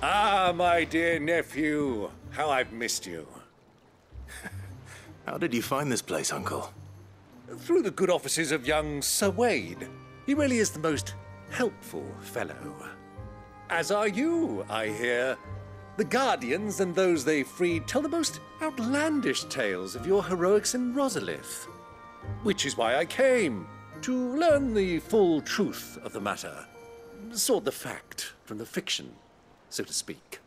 Ah, my dear nephew. How I've missed you. How did you find this place, Uncle? Through the good offices of young Sir Wade. He really is the most helpful fellow. As are you, I hear. The Guardians and those they freed tell the most outlandish tales of your heroics in Rosalith. Which is why I came, to learn the full truth of the matter. Sort the fact from the fiction, so to speak.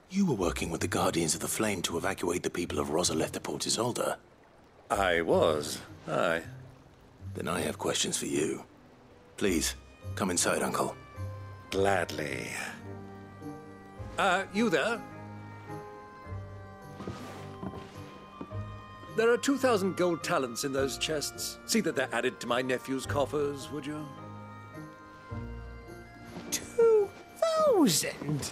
You were working with the Guardians of the Flame to evacuate the people of Rosalith to Port Isolde. I was, aye. Then I have questions for you. Please, come inside, Uncle. Gladly. You there? There are 2,000 gold talents in those chests. See that they're added to my nephew's coffers, would you? 2,000?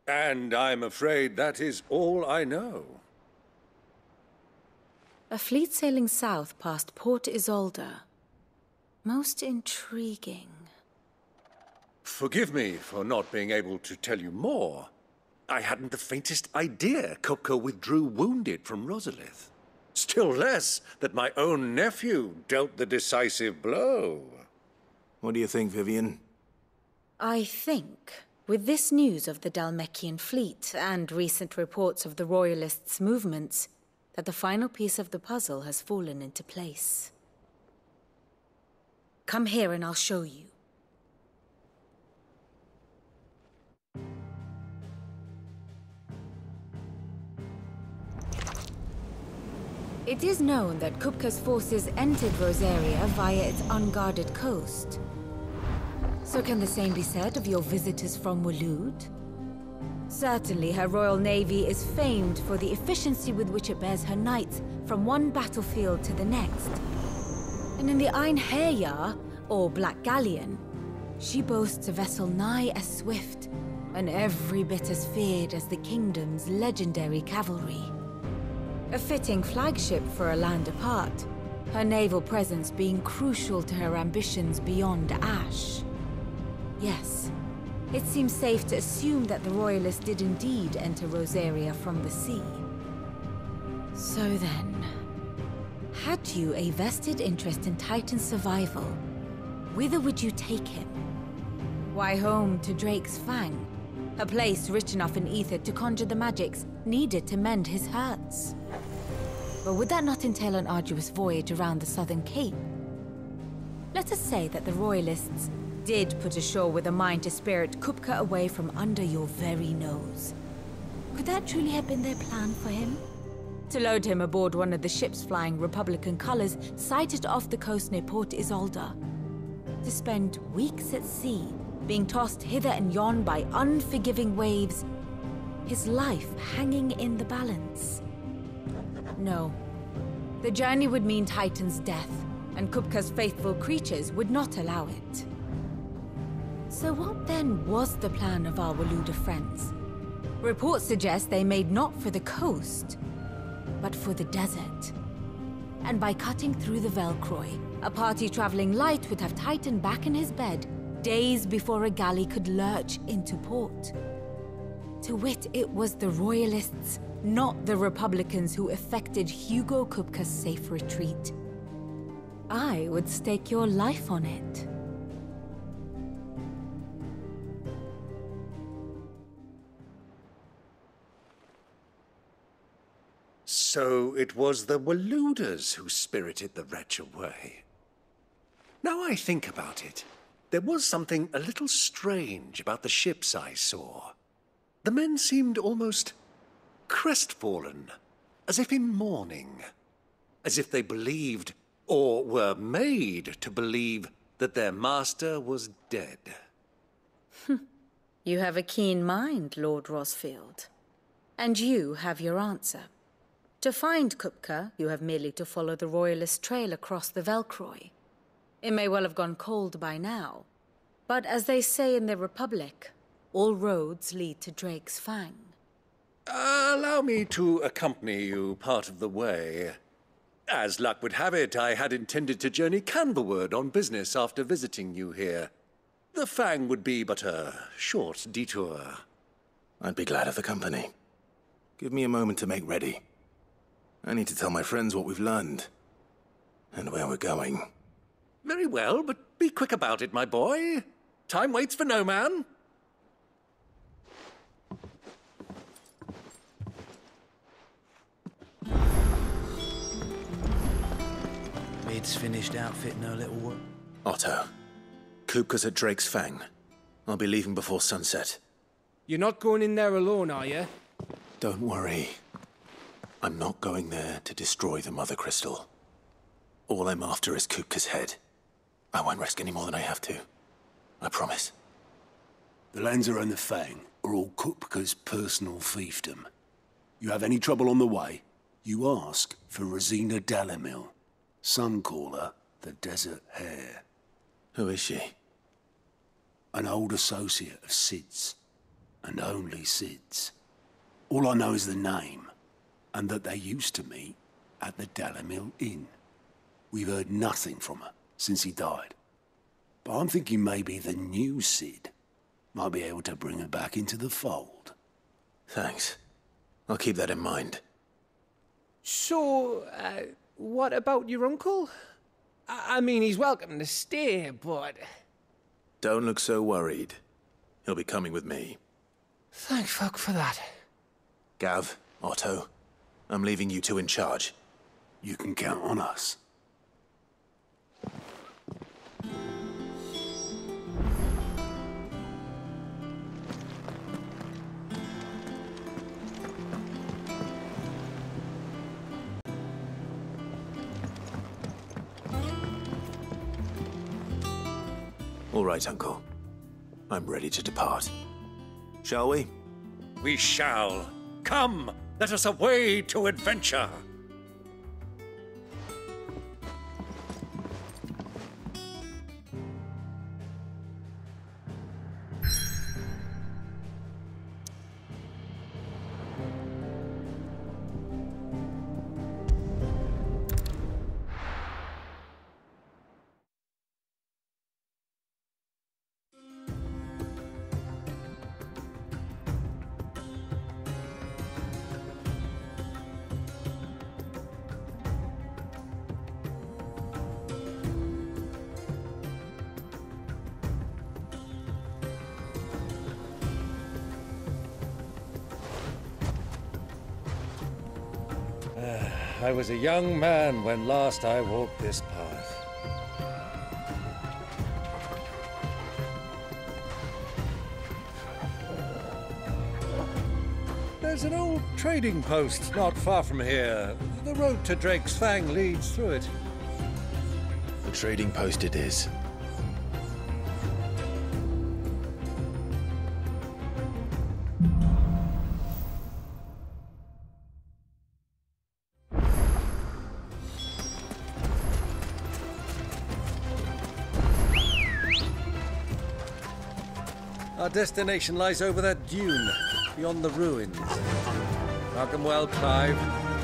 And I'm afraid that is all I know. A fleet sailing south past Port Isolde. Most intriguing. Forgive me for not being able to tell you more. I hadn't the faintest idea Kupka withdrew wounded from Rosalith. Still less that my own nephew dealt the decisive blow. What do you think, Vivian? I think, with this news of the Dalmekian fleet and recent reports of the Royalists' movements, that the final piece of the puzzle has fallen into place. Come here and I'll show you. It is known that Kupka's forces entered Rosaria via its unguarded coast. So can the same be said of your visitors from Waloed? Certainly, her royal navy is famed for the efficiency with which it bears her knights from one battlefield to the next. And in the Einherjar, or Black Galleon, she boasts a vessel nigh as swift and every bit as feared as the kingdom's legendary cavalry. A fitting flagship for a land apart, her naval presence being crucial to her ambitions beyond Ash. Yes. It seems safe to assume that the Royalists did indeed enter Rosaria from the sea. So then, had you a vested interest in Titan's survival, whither would you take him? Why, home to Drake's Fang, a place rich enough in ether to conjure the magics needed to mend his hurts. But would that not entail an arduous voyage around the southern cape? Let us say that the Royalists did put ashore with a mind to spirit Kupka away from under your very nose. Could that truly have been their plan for him? To load him aboard one of the ships flying Republican colors sighted off the coast near Port Isolde. To spend weeks at sea, being tossed hither and yon by unforgiving waves, his life hanging in the balance. No. The journey would mean Titan's death, and Kupka's faithful creatures would not allow it. So what then was the plan of our Waluda friends? Reports suggest they made not for the coast, but for the desert. And by cutting through the Velcroy, a party traveling light would have Titan back in his bed days before a galley could lurch into port. To wit, it was the Royalists, not the Republicans, who effected Hugo Kupka's safe retreat. I would stake your life on it. So it was the Waludas who spirited the wretch away. Now I think about it, there was something a little strange about the ships I saw. The men seemed almost crestfallen, as if in mourning, as if they believed, or were made to believe, that their master was dead. You have a keen mind, Lord Rosfield. And you have your answer. To find Kupka, you have merely to follow the Royalist trail across the Velcroy. It may well have gone cold by now, but as they say in the Republic, all roads lead to Drake's Fang. Allow me to accompany you part of the way. As luck would have it, I had intended to journey Canverward on business after visiting you here. The Fang would be but a short detour. I'd be glad of the company. Give me a moment to make ready. I need to tell my friends what we've learned. And where we're going. Very well, but be quick about it, my boy. Time waits for no man. Mid's finished outfitting her little work. Otto, Kupka's at Drake's Fang. I'll be leaving before sunset. You're not going in there alone, are you? Don't worry. I'm not going there to destroy the Mother Crystal. All I'm after is Kupka's head. I won't risk any more than I have to. I promise. The Lanza and the Fang are all Kupka's personal fiefdom. You have any trouble on the way, you ask for Rosina Dalamil. Some call her the Desert Hare. Who is she? An old associate of Sid's, and only Sid's. All I know is the name, and that they used to meet at the Dalamil Inn. We've heard nothing from her since he died. But I'm thinking maybe the new Sid might be able to bring her back into the fold. Thanks. I'll keep that in mind. So, what about your uncle? I mean, he's welcome to stay, but... Don't look so worried. He'll be coming with me. Thank fuck for that. Gav, Otto, I'm leaving you two in charge. You can count on us. All right, Uncle. I'm ready to depart. Shall we? We shall. Come, let us away to adventure. I was a young man when last I walked this path. There's an old trading post not far from here. The road to Drake's Fang leads through it. The trading post it is. Our destination lies over that dune, beyond the ruins. Mark 'em well, Clive.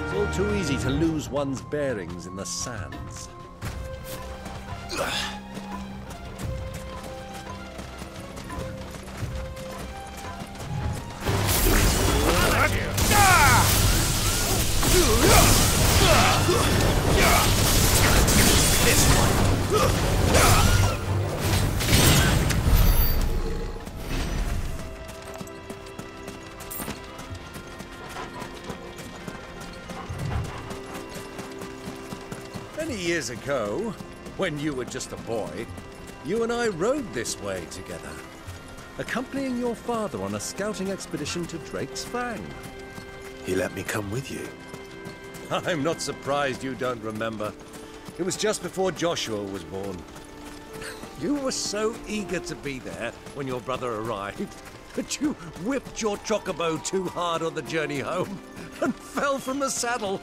It's all too easy to lose one's bearings in the sands. Many years ago, when you were just a boy, you and I rode this way together, accompanying your father on a scouting expedition to Drake's Fang. He let me come with you. I'm not surprised you don't remember. It was just before Joshua was born. You were so eager to be there when your brother arrived that you whipped your chocobo too hard on the journey home and fell from the saddle.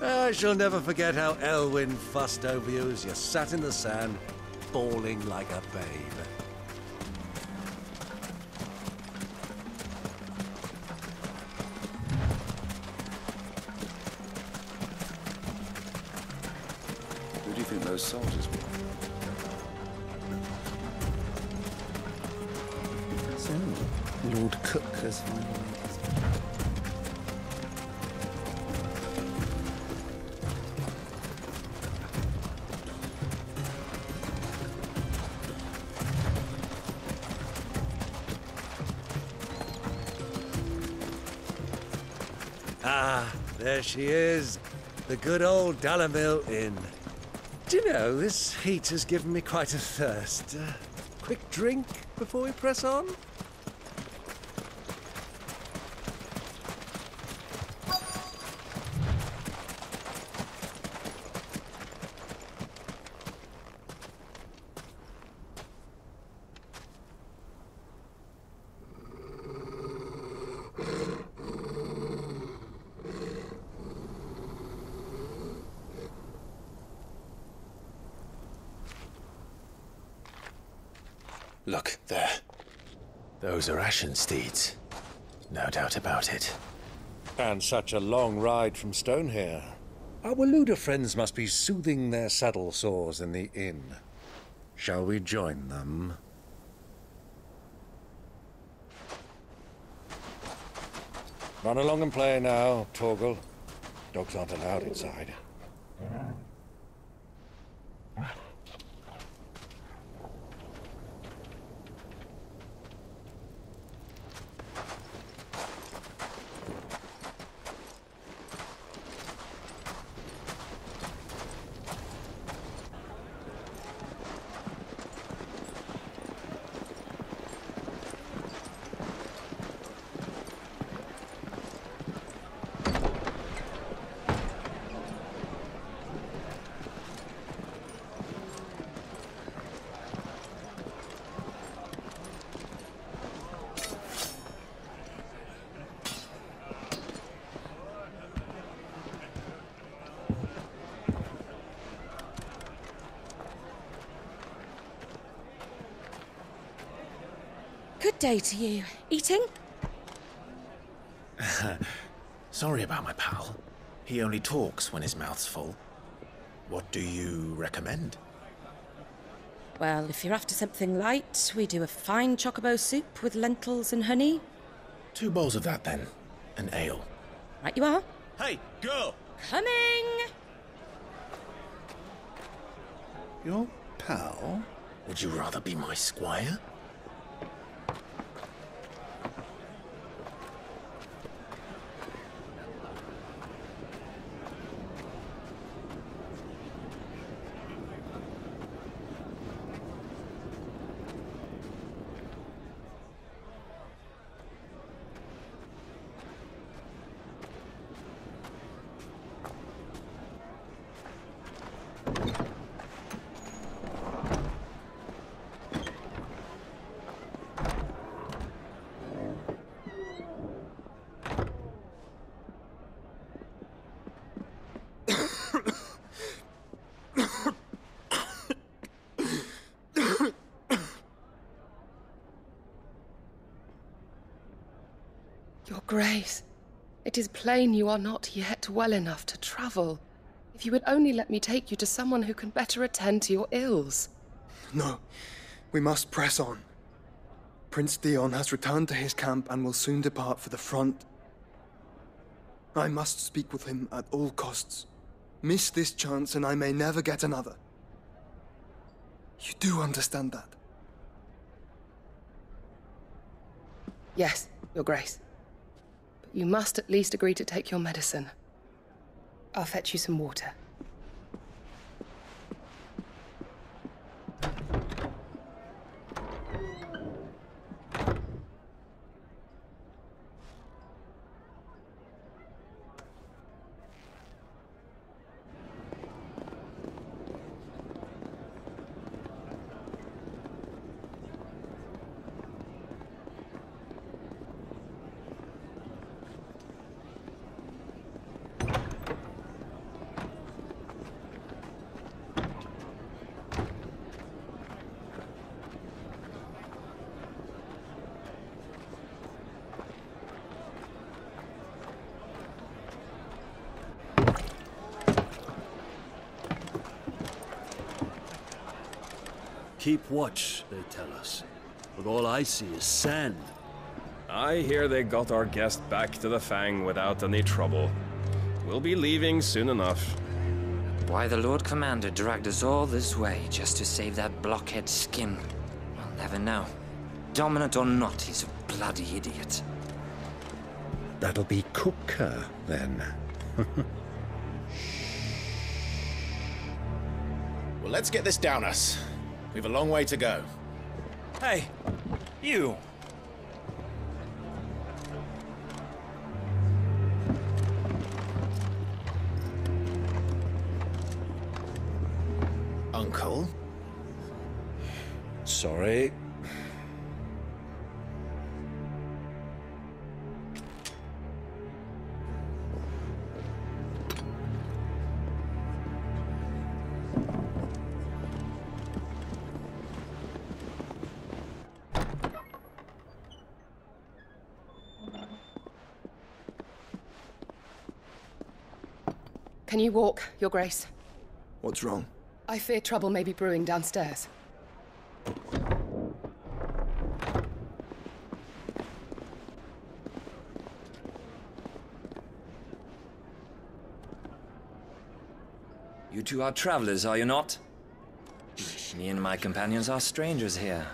I shall never forget how Elwyn fussed over you as you sat in the sand, bawling like a babe. those soldiers were. So, Lord Cook has finally... Ah, there she is. The good old Dalamil Inn. Do you know, this heat has given me quite a thirst. Quick drink before we press on? Look, there. Those are Ashen steeds. No doubt about it. And such a long ride from Stonehair. Our Waluda friends must be soothing their saddle sores in the inn. Shall we join them? Run along and play now, Torgal. Dogs aren't allowed inside. Good day to you. Eating? Sorry about my pal. He only talks when his mouth's full. What do you recommend? Well, if you're after something light, we do a fine chocobo soup with lentils and honey. 2 bowls of that, then. An ale. Right you are. Hey, girl! Coming! Your pal? Would you rather be my squire? Your Grace, it is plain you are not yet well enough to travel. If you would only let me take you to someone who can better attend to your ills. No, we must press on. Prince Dion has returned to his camp and will soon depart for the front. I must speak with him at all costs. Miss this chance and I may never get another. You do understand that? Yes, Your Grace. But you must at least agree to take your medicine. I'll fetch you some water. Keep watch, they tell us. But all I see is sand. I hear they got our guest back to the Fang without any trouble. We'll be leaving soon enough. Why the Lord Commander dragged us all this way just to save that blockhead skin, I'll never know. Dominant or not, he's a bloody idiot. That'll be Kupka, then. Well, let's get this down us. We've a long way to go. Hey, you! Uncle? Sorry. Can you walk, Your Grace? What's wrong? I fear trouble may be brewing downstairs. You two are travelers, are you not? Me and my companions are strangers here.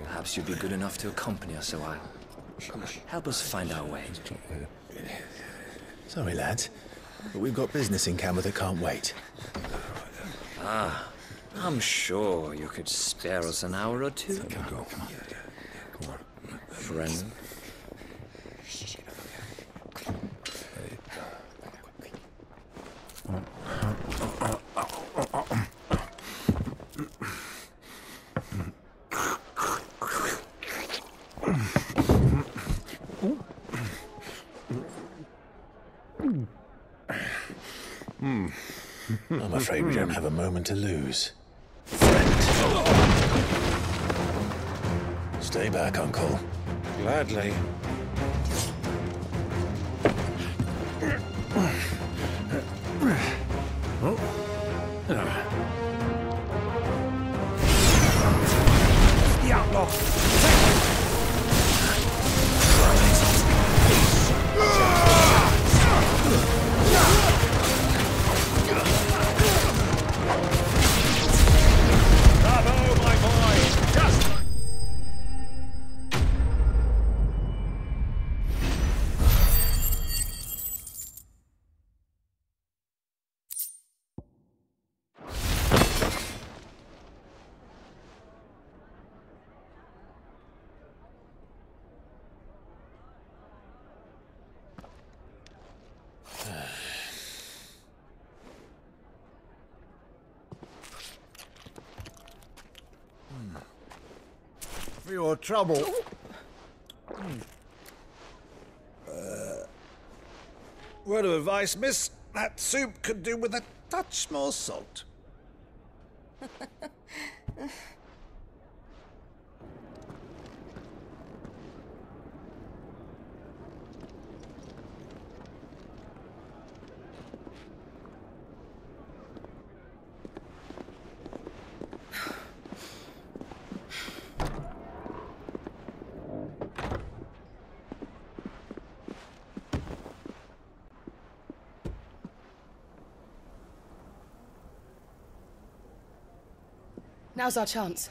Perhaps you'd be good enough to accompany us a while. Help us find our way. Sorry, lads, but we've got business in Camber that can't wait. Ah, I'm sure you could spare us an hour or two. Come on. Friend. I'm afraid we don't have a moment to lose. Stay back, Uncle. Gladly. The outlaw! Bravo, my boy! Just... For your trouble. Word of advice, miss. That soup could do with a touch more salt. Now's our chance.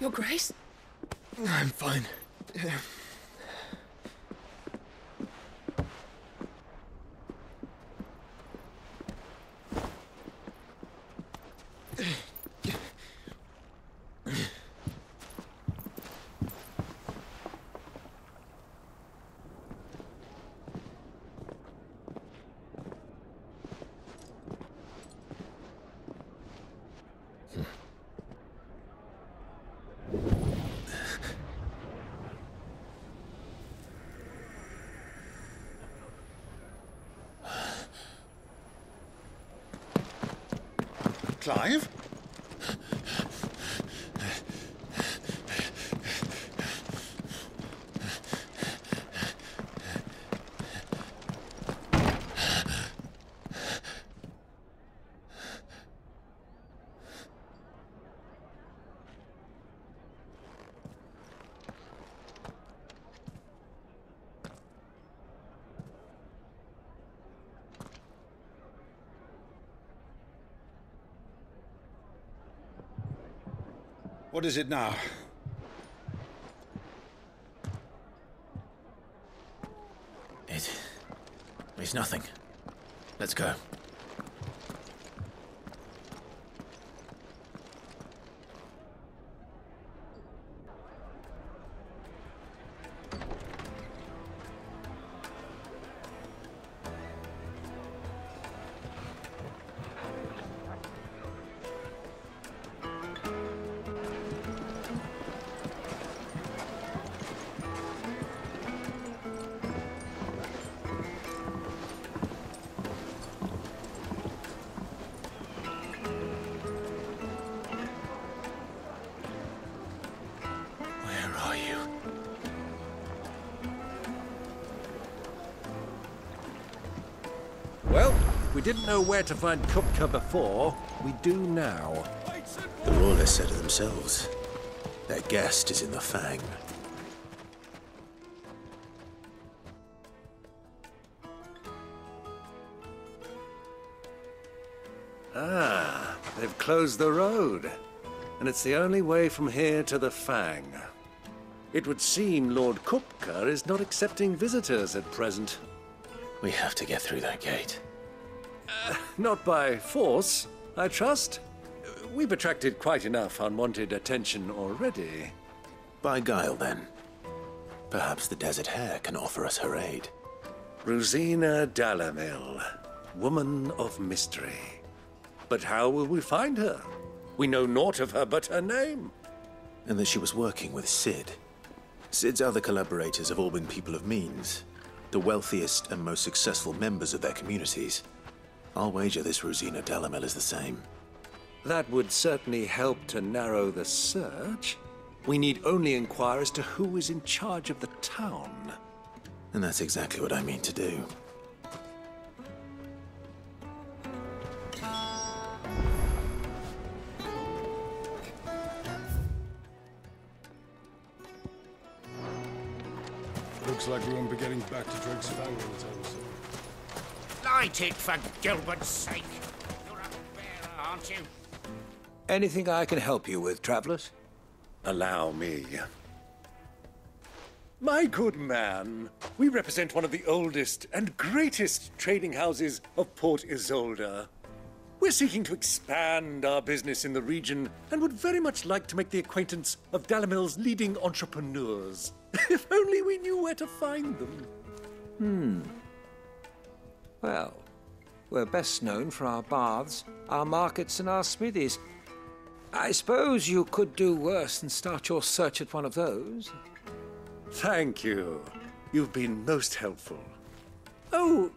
Your Grace? I'm fine. Clive? What is it now? It's nothing. Let's go. Well, we didn't know where to find Kupka before. We do now. The Royalists said it themselves. Their guest is in the Fang. Ah, they've closed the road. And it's the only way from here to the Fang. It would seem Lord Kupka is not accepting visitors at present. We have to get through that gate. Not by force, I trust. We've attracted quite enough unwanted attention already. By guile, then. Perhaps the Desert Hare can offer us her aid. Rosina Dalamil, woman of mystery. But how will we find her? We know naught of her but her name. And that she was working with Cid. Cid's other collaborators have all been people of means. The wealthiest and most successful members of their communities. I'll wager this Rosina Dalamil is the same. That would certainly help to narrow the search. We need only inquire as to who is in charge of the town. And that's exactly what I mean to do. Looks like we won't be getting back to Drake's Fang anytime soon. Light it, for Gilbert's sake. You're a bearer, aren't you? Anything I can help you with, travelers? Allow me. My good man, we represent one of the oldest and greatest trading houses of Port Isolde. We're seeking to expand our business in the region and would very much like to make the acquaintance of Dalamil's leading entrepreneurs. If only we knew where to find them. Well, we're best known for our baths, our markets, and our smithies. I suppose you could do worse than start your search at one of those. Thank you. You've been most helpful. Oh,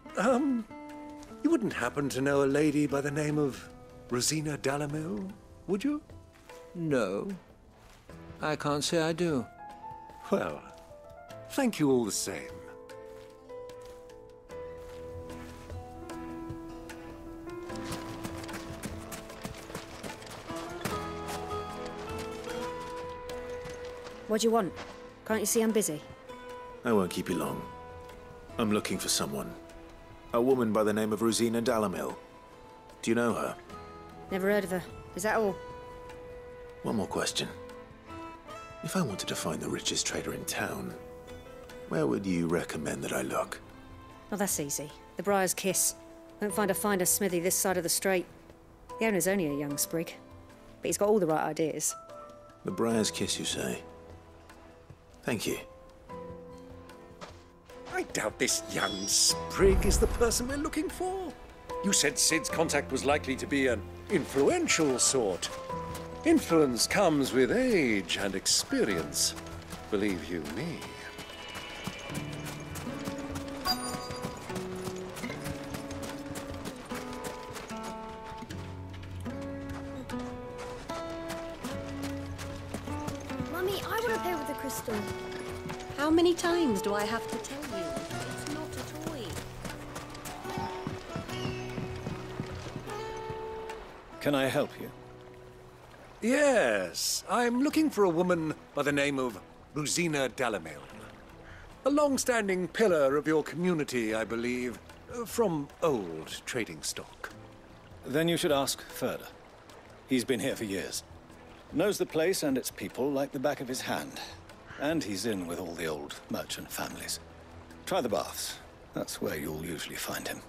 you wouldn't happen to know a lady by the name of Rosina Dalamil, would you? No. I can't say I do. Well, thank you all the same. What do you want? Can't you see I'm busy? I won't keep you long. I'm looking for someone. A woman by the name of Rosina Dalamil. Do you know her? Never heard of her. Is that all? One more question. If I wanted to find the richest trader in town, where would you recommend that I look? Oh, that's easy. The Briar's Kiss. Won't find a finer smithy this side of the strait. The owner's only a young sprig, but he's got all the right ideas. The Briar's Kiss, you say? Thank you. I doubt this young sprig is the person we're looking for. You said Cid's contact was likely to be an influential sort. Influence comes with age and experience, believe you me. Mummy, I want to play with the crystal. How many times do I have to tell you? It's not a toy. Can I help you? Yes, I'm looking for a woman by the name of Rosina Dalamil. A long-standing pillar of your community, I believe, from old trading stock. Then you should ask Ferda. He's been here for years. Knows the place and its people like the back of his hand. And he's in with all the old merchant families. Try the baths. That's where you'll usually find him.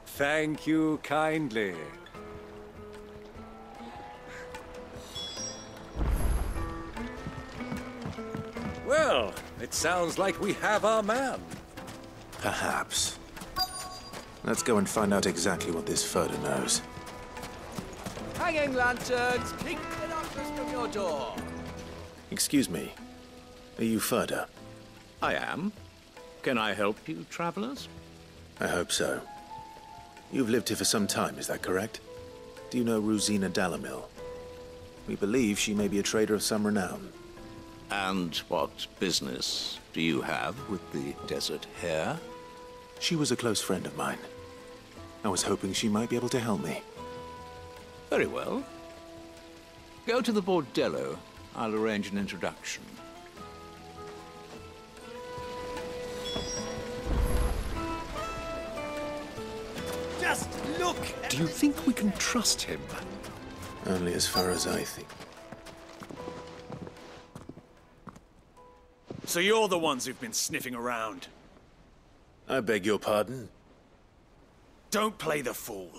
Thank you kindly. Well, it sounds like we have our man. Perhaps. Let's go and find out exactly what this Furder knows. Hanging lanterns, keep the darkness from your door. Excuse me. Are you Furder? I am. Can I help you, travelers? I hope so. You've lived here for some time, is that correct? Do you know Rosina Dalamil? We believe she may be a trader of some renown. And what business do you have with the Desert Hare? She was a close friend of mine. I was hoping she might be able to help me. Very well. Go to the bordello. I'll arrange an introduction. Just look! Do you think we can trust him? Only as far as I think. So you're the ones who've been sniffing around? I beg your pardon? Don't play the fool.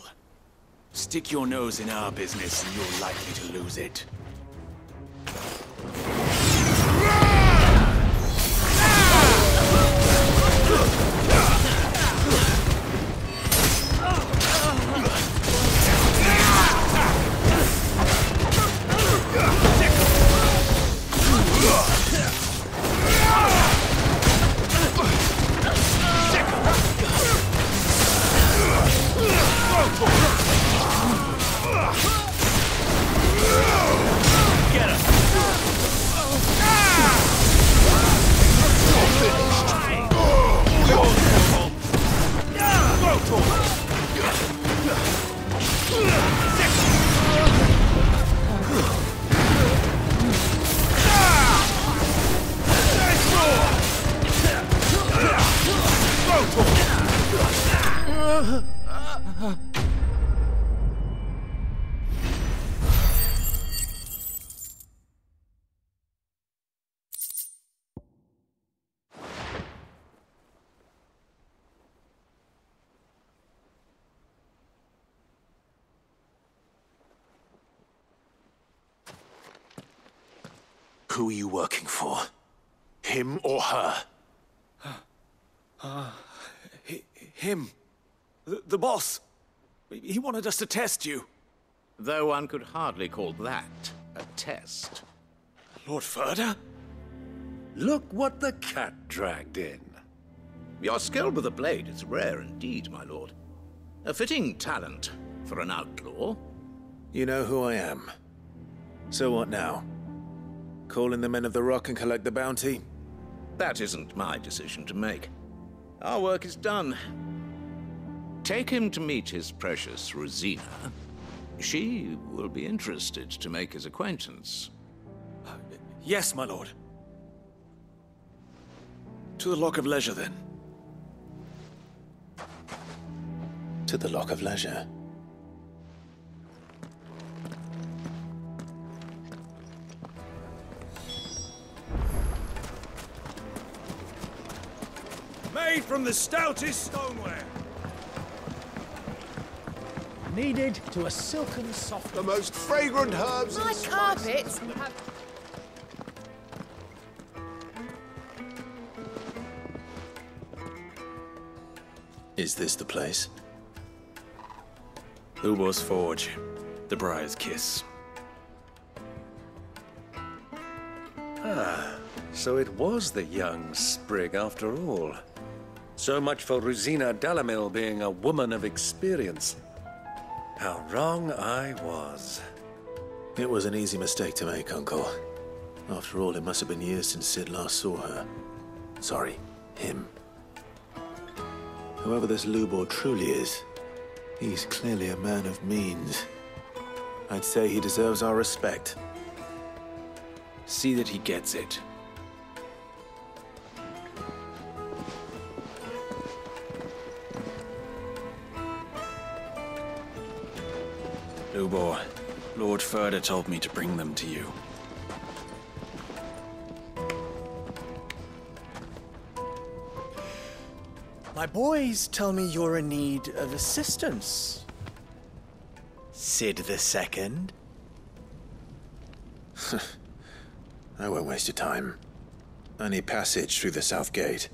Stick your nose in our business and you're likely to lose it. Who are you working for? Him or her? Him. The boss. He wanted us to test you. Though one could hardly call that a test. Lord Furder? Look what the cat dragged in. Your skill with the blade is rare indeed, my lord. A fitting talent for an outlaw. You know who I am. So what now? Call in the Men of the Rock and collect the bounty? That isn't my decision to make. Our work is done. Take him to meet his precious Rosina. She will be interested to make his acquaintance. Yes, my lord. To the Lock of Leisure, then. To the Lock of Leisure. Made from the stoutest stoneware. Kneaded to a silken soft. The most fragrant herbs My and spices. carpets have... Is this the place? Ubor's Forge. The Briar's Kiss. Ah, so it was the young sprig after all. So much for Rosina Dalamil being a woman of experience. How wrong I was. It was an easy mistake to make, Uncle. After all, it must have been years since Sid last saw her. Sorry, him. Whoever this Lubor truly is, he's clearly a man of means. I'd say he deserves our respect. See that he gets it. Lubor, Lord Furder told me to bring them to you. My boys tell me you're in need of assistance. Sid the Second. I won't waste your time. I need passage through the south gate.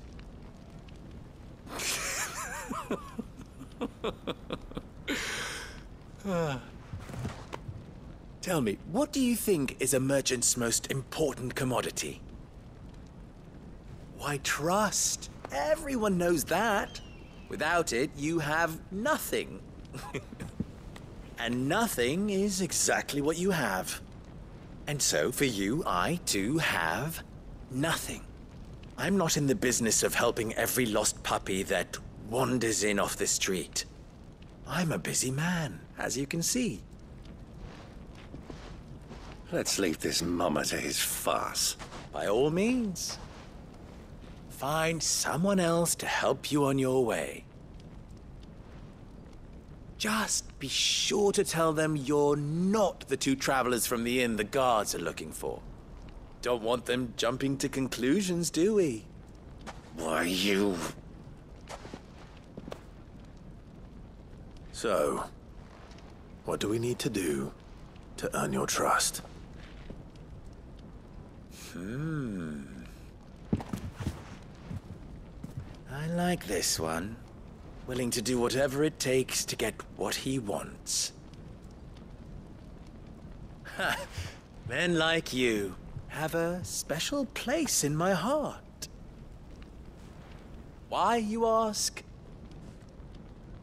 Tell me, what do you think is a merchant's most important commodity? Why, trust. Everyone knows that. Without it, you have nothing. And nothing is exactly what you have. And so, for you, I, too, have nothing. I'm not in the business of helping every lost puppy that wanders in off the street. I'm a busy man, as you can see. Let's leave this mummer to his farce. By all means. Find someone else to help you on your way. Just be sure to tell them you're not the two travelers from the inn the guards are looking for. Don't want them jumping to conclusions, do we? Why, you... So, what do we need to do to earn your trust? I like this one. Willing to do whatever it takes to get what he wants. Ha! Men like you have a special place in my heart. Why, you ask?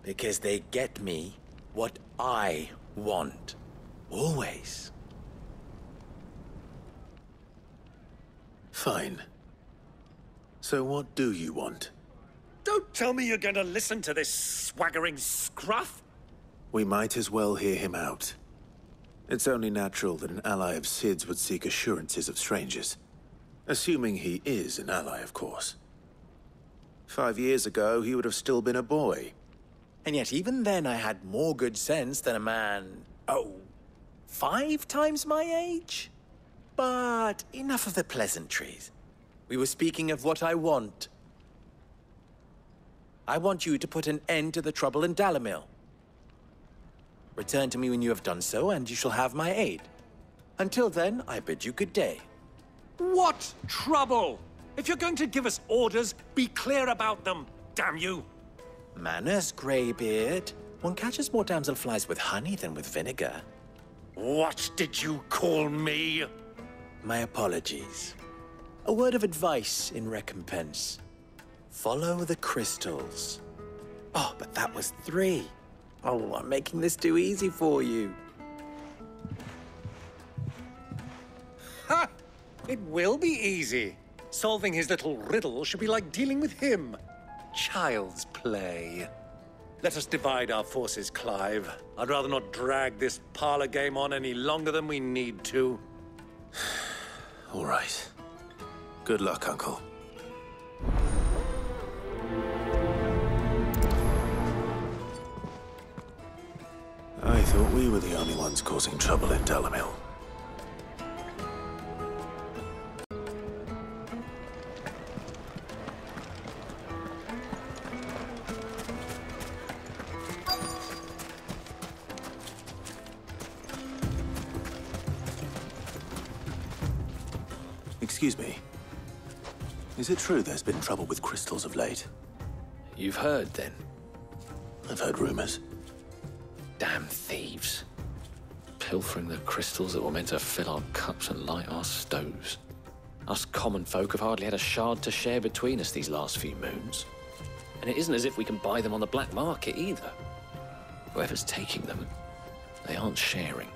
Because they get me what I want. Always. Fine. So what do you want? Don't tell me you're going to listen to this swaggering scruff! We might as well hear him out. It's only natural that an ally of Sid's would seek assurances of strangers. Assuming he is an ally, of course. 5 years ago, he would have still been a boy. And yet even then I had more good sense than a man, 5 times my age? But enough of the pleasantries. We were speaking of what I want. I want you to put an end to the trouble in Dalamil. Return to me when you have done so, and you shall have my aid. Until then, I bid you good day. What trouble? If you're going to give us orders, be clear about them, damn you! Manners, Greybeard. One catches more damselflies with honey than with vinegar. What did you call me? My apologies. A word of advice in recompense. Follow the crystals. Oh, but that was 3. Oh, I'm making this too easy for you. Ha! It will be easy. Solving his little riddle should be like dealing with him. Child's play. Let us divide our forces, Clive. I'd rather not drag this parlor game on any longer than we need to. All right. Good luck, Uncle. I thought we were the only ones causing trouble in Dalamil. Excuse me. Is it true there's been trouble with crystals of late? You've heard, then? I've heard rumors. Damn thieves. Pilfering the crystals that were meant to fill our cups and light our stoves. Us common folk have hardly had a shard to share between us these last few moons. And it isn't as if we can buy them on the black market either. Whoever's taking them, they aren't sharing.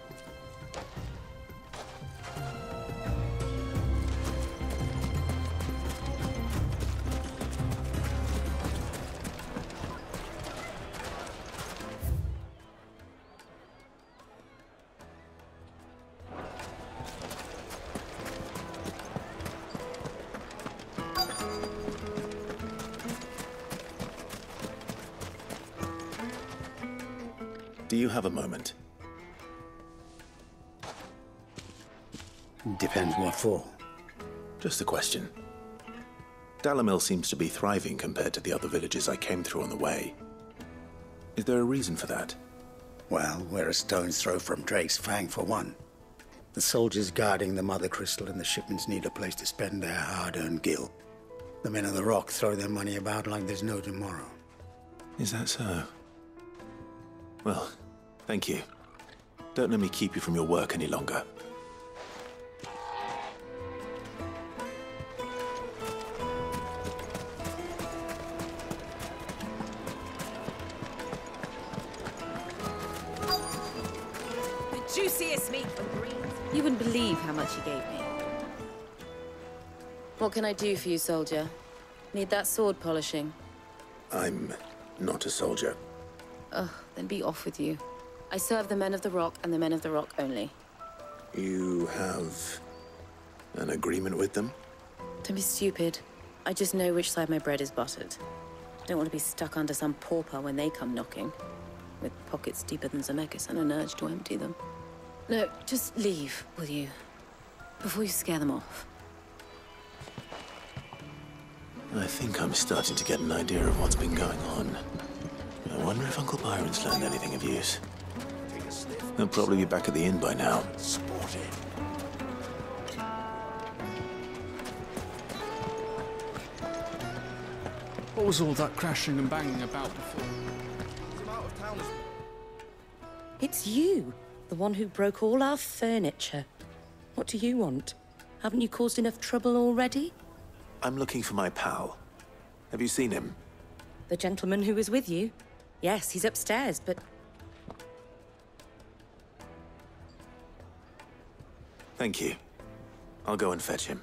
Do you have a moment? Depends what for. Just a question. Dalamil seems to be thriving compared to the other villages I came through on the way. Is there a reason for that? Well, we're a stone's throw from Drake's Fang, for one. The soldiers guarding the Mother Crystal and the shipments need a place to spend their hard-earned gil. The men of the Rock throw their money about like there's no tomorrow. Is that so? Well, thank you. Don't let me keep you from your work any longer. Juiciest meat from greens. You wouldn't believe how much he gave me. What can I do for you, soldier? Need that sword polishing? I'm not a soldier. Ugh, then be off with you. I serve the men of the Rock and the men of the Rock only. You have an agreement with them? Don't be stupid. I just know which side my bread is buttered. Don't want to be stuck under some pauper when they come knocking. With pockets deeper than Zemeckis and an urge to empty them. No, just leave, will you? Before you scare them off. I think I'm starting to get an idea of what's been going on. I wonder if Uncle Byron's learned anything of use. He'll probably be back at the inn by now. What was all that crashing and banging about before? It's you, the one who broke all our furniture. What do you want? Haven't you caused enough trouble already? I'm looking for my pal. Have you seen him? The gentleman who was with you? Yes, he's upstairs, but... Thank you. I'll go and fetch him.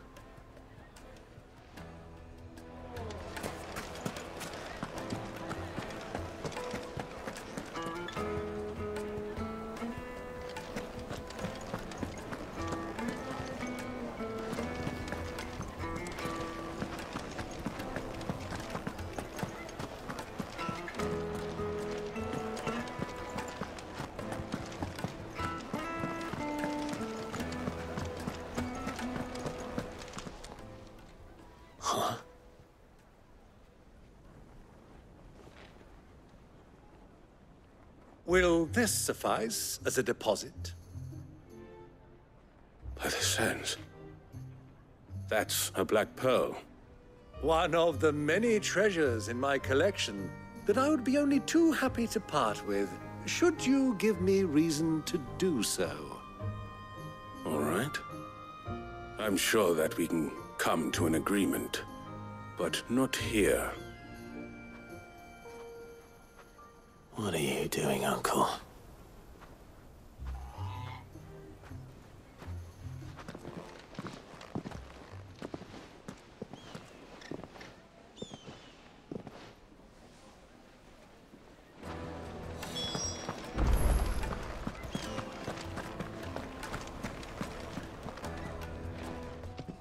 Will this suffice as a deposit? By the sands. That's a black pearl. One of the many treasures in my collection that I would be only too happy to part with, should you give me reason to do so. All right. I'm sure that we can come to an agreement, but not here. What are you doing, Uncle?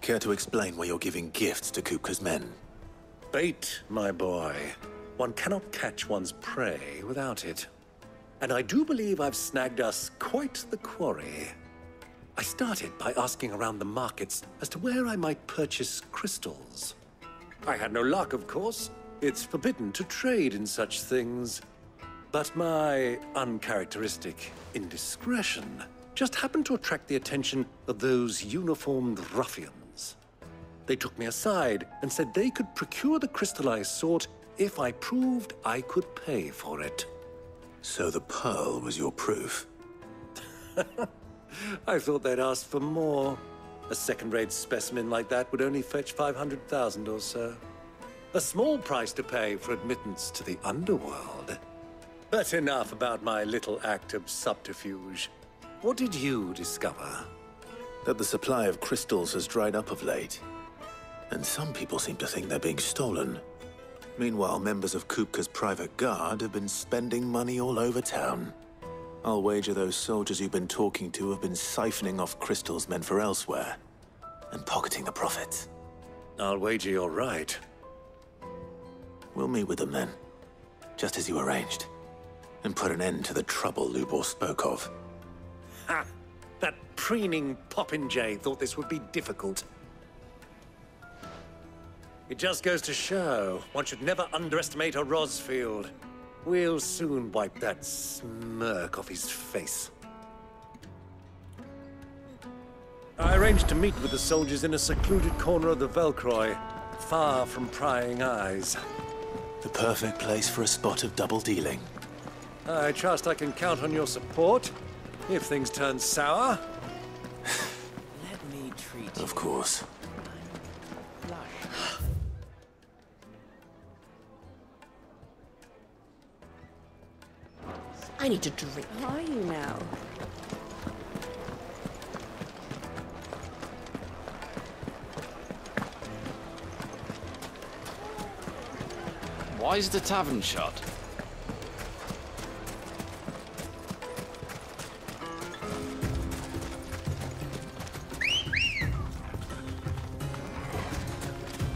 Care to explain why you're giving gifts to Kupka's men? Bait, my boy. One cannot catch one's prey without it. And I do believe I've snagged us quite the quarry. I started by asking around the markets as to where I might purchase crystals. I had no luck, of course. It's forbidden to trade in such things. But my uncharacteristic indiscretion just happened to attract the attention of those uniformed ruffians. They took me aside and said they could procure the crystal I sought if I proved I could pay for it. So the pearl was your proof? I thought they'd ask for more. A second-rate specimen like that would only fetch 500,000 or so. A small price to pay for admittance to the underworld. But enough about my little act of subterfuge. What did you discover? That the supply of crystals has dried up of late. And some people seem to think they're being stolen. Meanwhile, members of Kupka's private guard have been spending money all over town. I'll wager those soldiers you've been talking to have been siphoning off crystals meant for elsewhere, and pocketing the profits. I'll wager you're right. We'll meet with them then, just as you arranged, and put an end to the trouble Lubor spoke of. Ha! That preening popinjay thought this would be difficult. It just goes to show, one should never underestimate a Rosfield. We'll soon wipe that smirk off his face. I arranged to meet with the soldiers in a secluded corner of the Velcroy, far from prying eyes. The perfect place for a spot of double dealing. I trust I can count on your support, if things turn sour. Let me treat you. Of course. I need to drink. How are you now? Why is the tavern shut?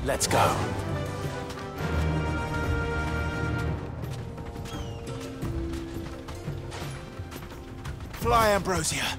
Let's go. Fly, Ambrosia.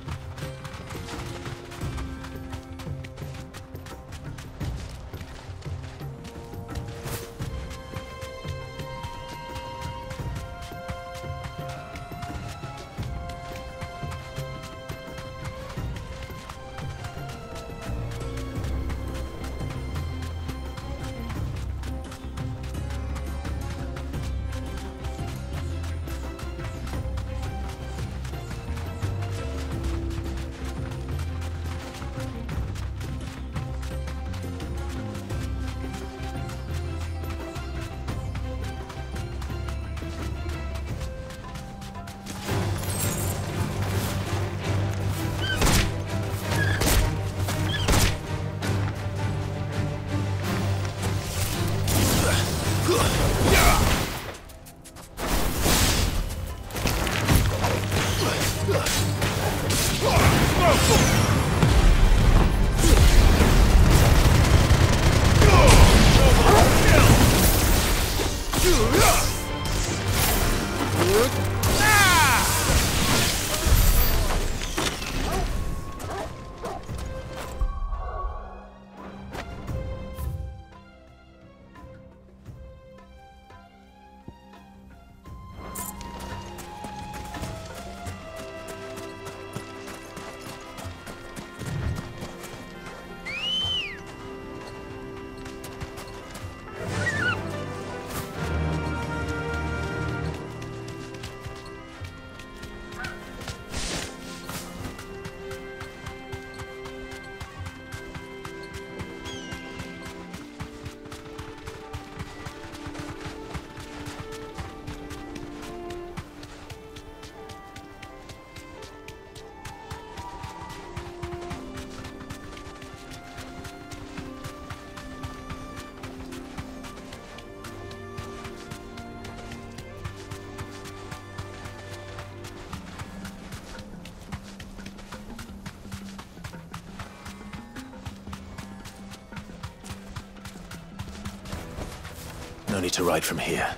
No need to ride from here.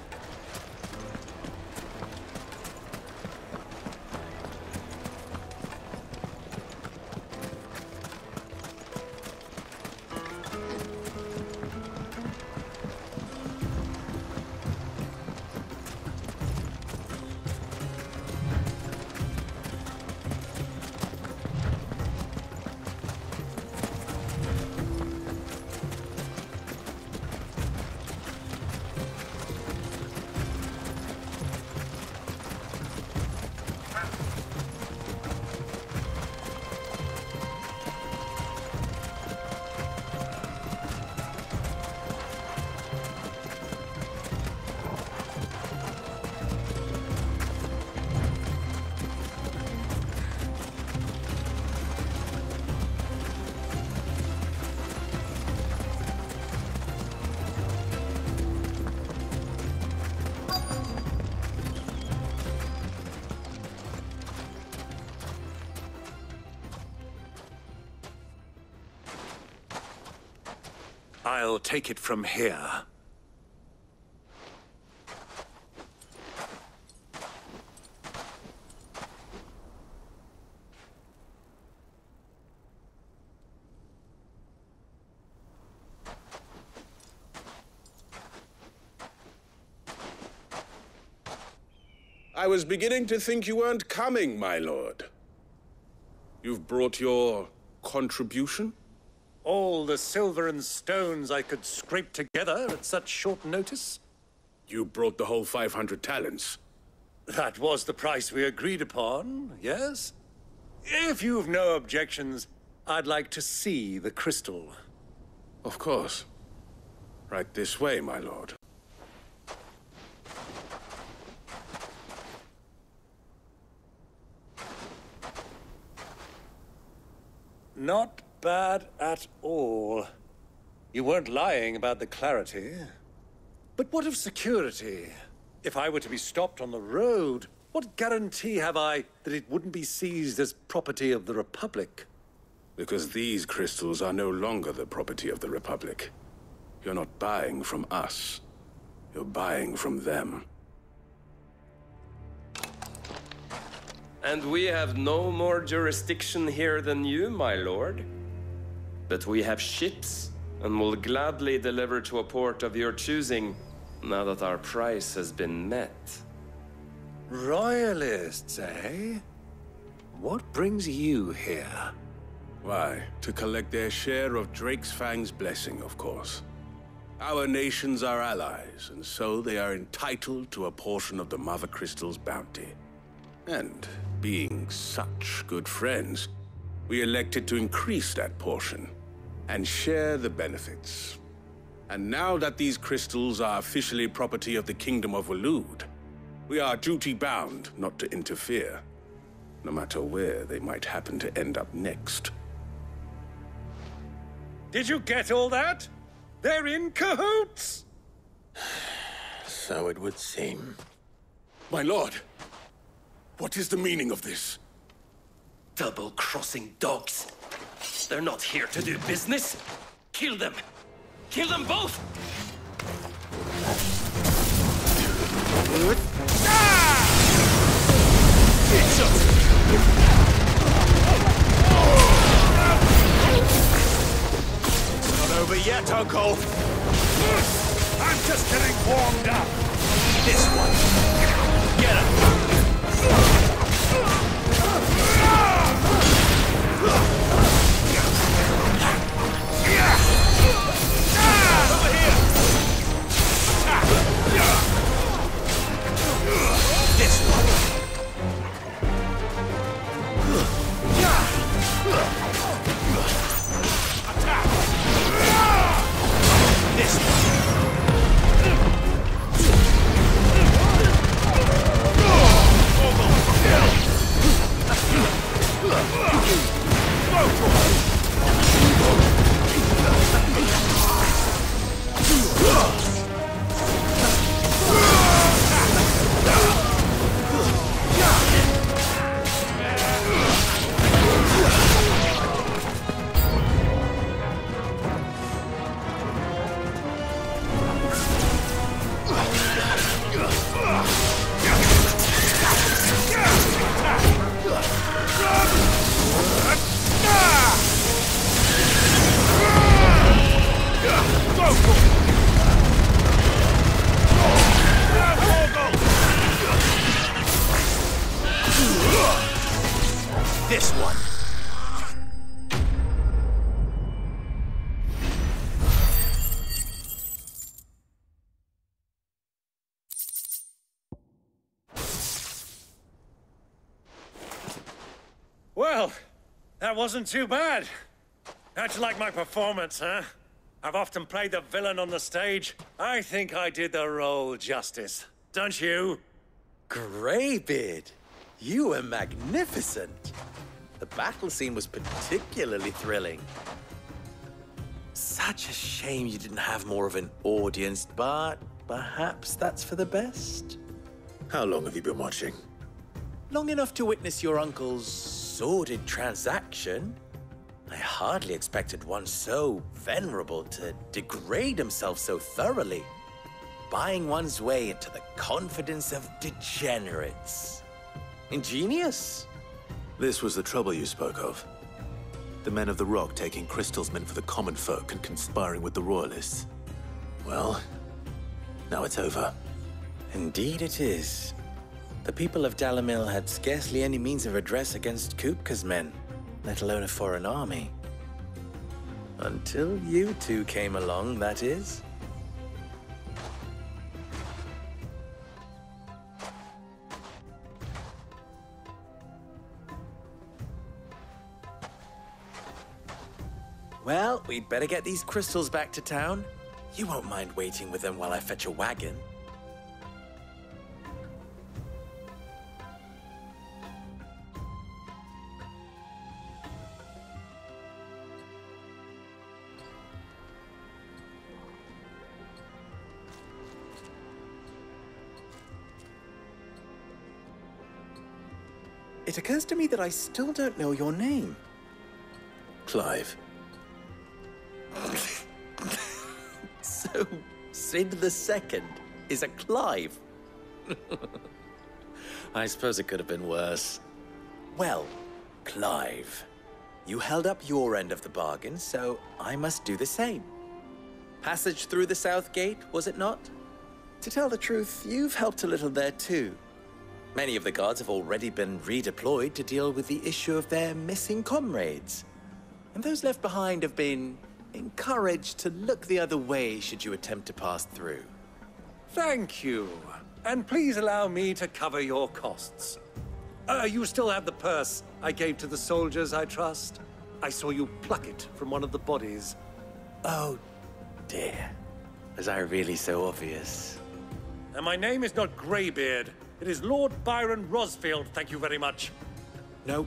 I'll take it from here. I was beginning to think you weren't coming, my lord. You've brought your contribution? All the silver and stones I could scrape together at such short notice? You brought the whole 500 talents. That was the price we agreed upon, yes? If you've no objections, I'd like to see the crystal. Of course. Right this way, my lord. Not bad at all. You weren't lying about the clarity. But what of security? If I were to be stopped on the road, what guarantee have I that it wouldn't be seized as property of the Republic? Because these crystals are no longer the property of the Republic. You're not buying from us. You're buying from them. And we have no more jurisdiction here than you, my lord. But we have ships, and will gladly deliver to a port of your choosing, now that our price has been met. Royalists, eh? What brings you here? Why, to collect their share of Drake's Fang's blessing, of course. Our nations are allies, and so they are entitled to a portion of the Mother Crystal's bounty. And, being such good friends, we elected to increase that portion and share the benefits. And now that these crystals are officially property of the Kingdom of Waloed, we are duty-bound not to interfere, no matter where they might happen to end up next. Did you get all that? They're in cahoots! So it would seem. My lord, what is the meaning of this? Double-crossing dogs. They're not here to do business. Kill them. Kill them both! Not over yet, Uncle. I'm just getting warmed up. This one. Get him. Over here. This one. Attack. This one. This one. Well, that wasn't too bad. How'd you like my performance, huh? I've often played the villain on the stage. I think I did the role justice. Don't you? Greybeard, you were magnificent. The battle scene was particularly thrilling. Such a shame you didn't have more of an audience, but perhaps that's for the best. How long have you been watching? Long enough to witness your uncle's sordid transaction. I hardly expected one so venerable to degrade himself so thoroughly, buying one's way into the confidence of degenerates. Ingenious. This was the trouble you spoke of. The men of the Rock taking crystals meant for the common folk and conspiring with the Royalists. Well, now it's over. Indeed it is. The people of Dalamil had scarcely any means of redress against Kupka's men, let alone a foreign army. Until you two came along, that is. Well, we'd better get these crystals back to town. You won't mind waiting with them while I fetch a wagon. It occurs to me that I still don't know your name. Clive. So, Sid the Second is a Clive? I suppose it could have been worse. Well, Clive, you held up your end of the bargain, so I must do the same. Passage through the South Gate, was it not? To tell the truth, you've helped a little there too. Many of the guards have already been redeployed to deal with the issue of their missing comrades. And those left behind have been encouraged to look the other way should you attempt to pass through. Thank you. And please allow me to cover your costs. You still have the purse I gave to the soldiers, I trust? I saw you pluck it from one of the bodies. Oh, dear. Was I really so obvious? And my name is not Greybeard. It is Lord Byron Rosfield, thank you very much. No,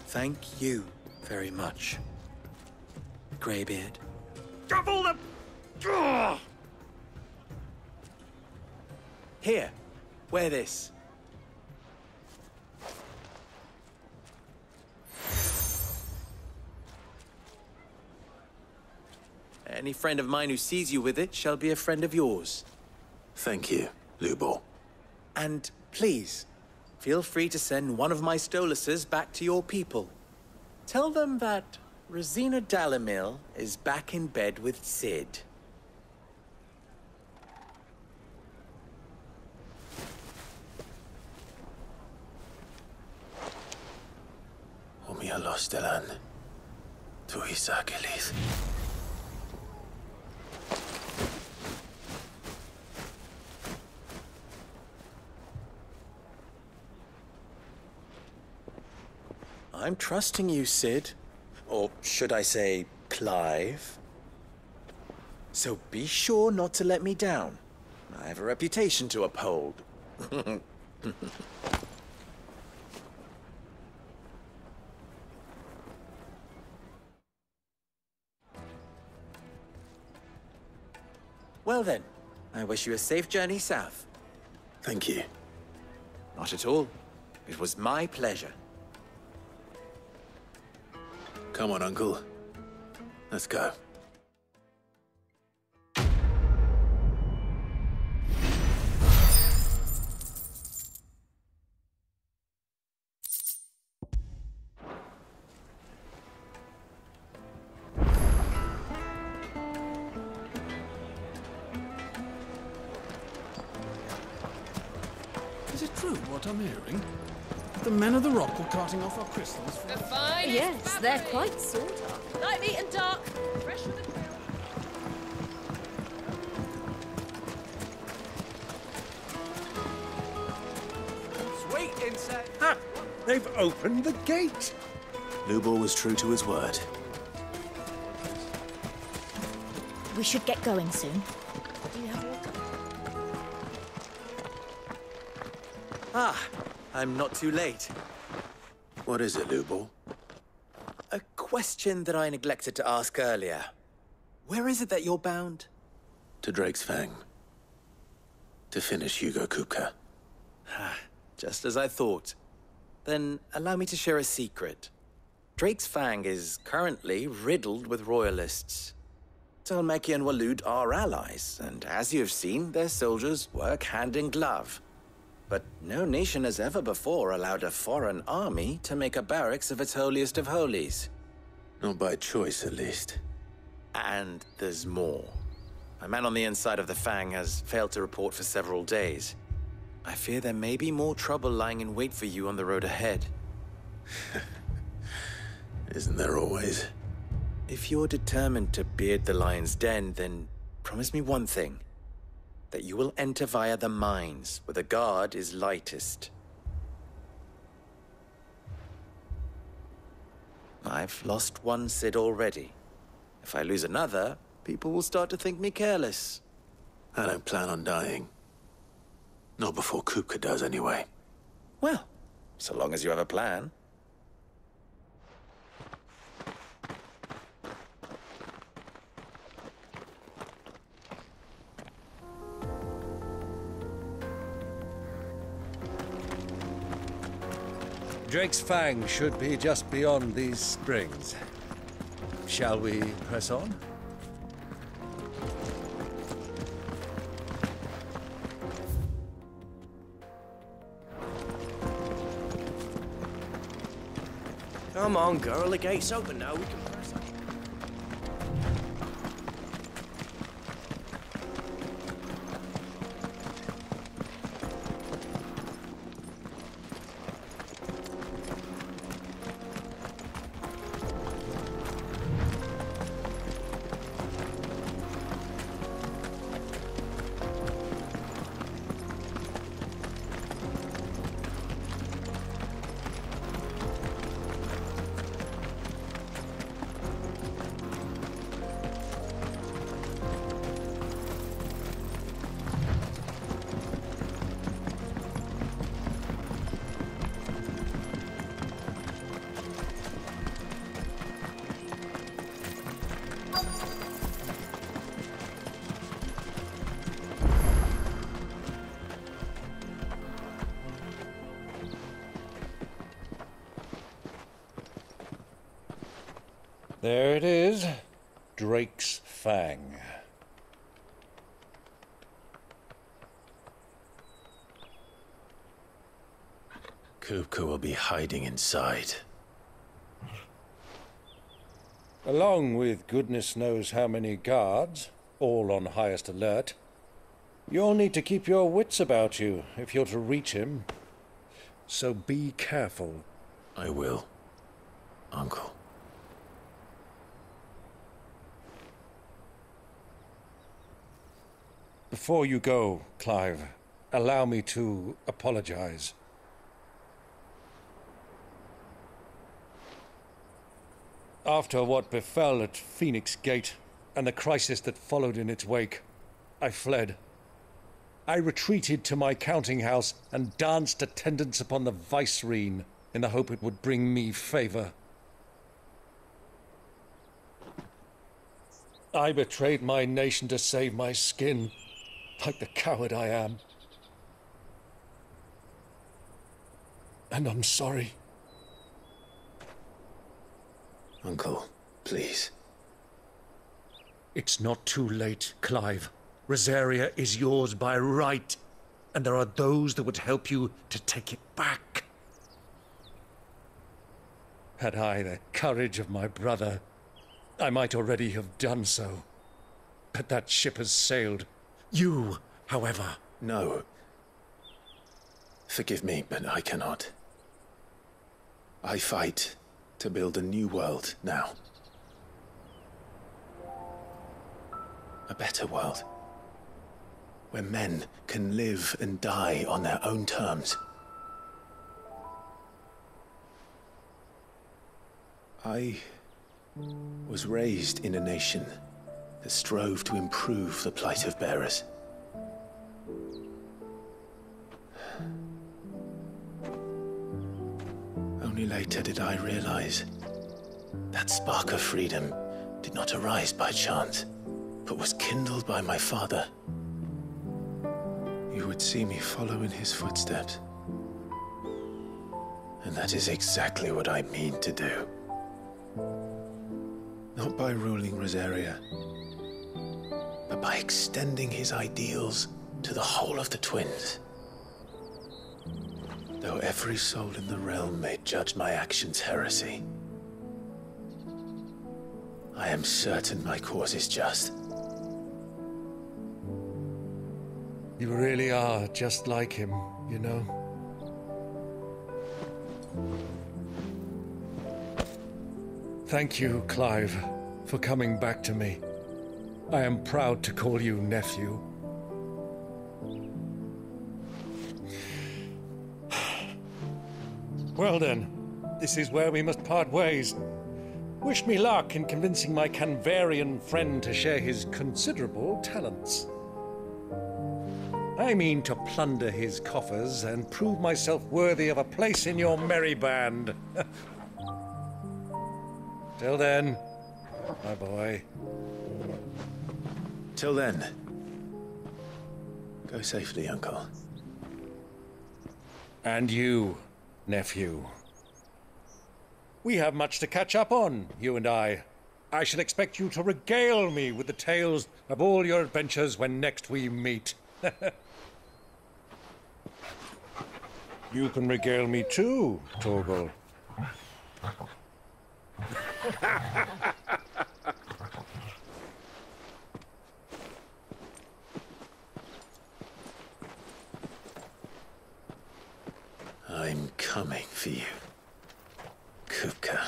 thank you very much, Greybeard. Double the... Ugh! Here, wear this. Any friend of mine who sees you with it shall be a friend of yours. Thank you, Lubor. And please, feel free to send one of my Stoluses back to your people. Tell them that Rosina Dalamil is back in bed with Sid. Umia los delan. Tu isakelis. I'm trusting you, Sid. Or should I say, Clive? So be sure not to let me down. I have a reputation to uphold. Well then, I wish you a safe journey south. Thank you. Not at all. It was my pleasure. Come on, Uncle. Let's go. Is it true what I'm hearing? The men of the rock were carting off our crystals for... Yes, they're quite sought after. Lightly and dark. Fresh from the ground. Sweet insect. Ha! They've opened the gate. Lubor was true to his word. We should get going soon. Do you have water? Ah, I'm not too late. What is it, Lubor? A question that I neglected to ask earlier. Where is it that you're bound? To Drake's Fang. To finish Hugo Kupka. Just as I thought. Then allow me to share a secret. Drake's Fang is currently riddled with royalists. Talmeki and Walud are allies, and as you've seen, their soldiers work hand in glove. But no nation has ever before allowed a foreign army to make a barracks of its holiest of holies. Not by choice, at least. And there's more. A man on the inside of the Fang has failed to report for several days. I fear there may be more trouble lying in wait for you on the road ahead. Isn't there always? If you're determined to beard the lion's den, then promise me one thing. That you will enter via the mines, where the guard is lightest. I've lost one Cid already. If I lose another, people will start to think me careless. I don't plan on dying. Not before Kupka does, anyway. Well, so long as you have a plan. Drake's Fang should be just beyond these springs. Shall we press on? Come on, girl. The gate's open now. We can press on. There it is, Drake's Fang. Kupka will be hiding inside. Along with goodness knows how many guards, all on highest alert. You'll need to keep your wits about you if you're to reach him. So be careful. I will, Uncle. Before you go, Clive, allow me to apologize. After what befell at Phoenix Gate and the crisis that followed in its wake, I fled. I retreated to my counting house and danced attendance upon the vicereine in the hope it would bring me favor. I betrayed my nation to save my skin, like the coward I am. And I'm sorry. Uncle, please. It's not too late, Clive. Rosaria is yours by right, and there are those that would help you to take it back. Had I the courage of my brother, I might already have done so. But that ship has sailed. You, however... No. Forgive me, but I cannot. I fight to build a new world now. A better world. Where men can live and die on their own terms. I was raised in a nation that strove to improve the plight of bearers. Only later did I realize that spark of freedom did not arise by chance, but was kindled by my father. You would see me follow in his footsteps. And that is exactly what I mean to do. Not by ruling Rosaria, but by extending his ideals to the whole of the twins. Though every soul in the realm may judge my actions heresy, I am certain my cause is just. You really are just like him, you know? Thank you, Clive, for coming back to me. I am proud to call you nephew. Well then, this is where we must part ways. Wish me luck in convincing my Canvarian friend to share his considerable talents. I mean to plunder his coffers and prove myself worthy of a place in your merry band. Till then, my boy. Till then, go safely, Uncle. And you, nephew. We have much to catch up on, you and I. I shall expect you to regale me with the tales of all your adventures when next we meet. You can regale me too, Torgal. I'm coming for you, Kupka.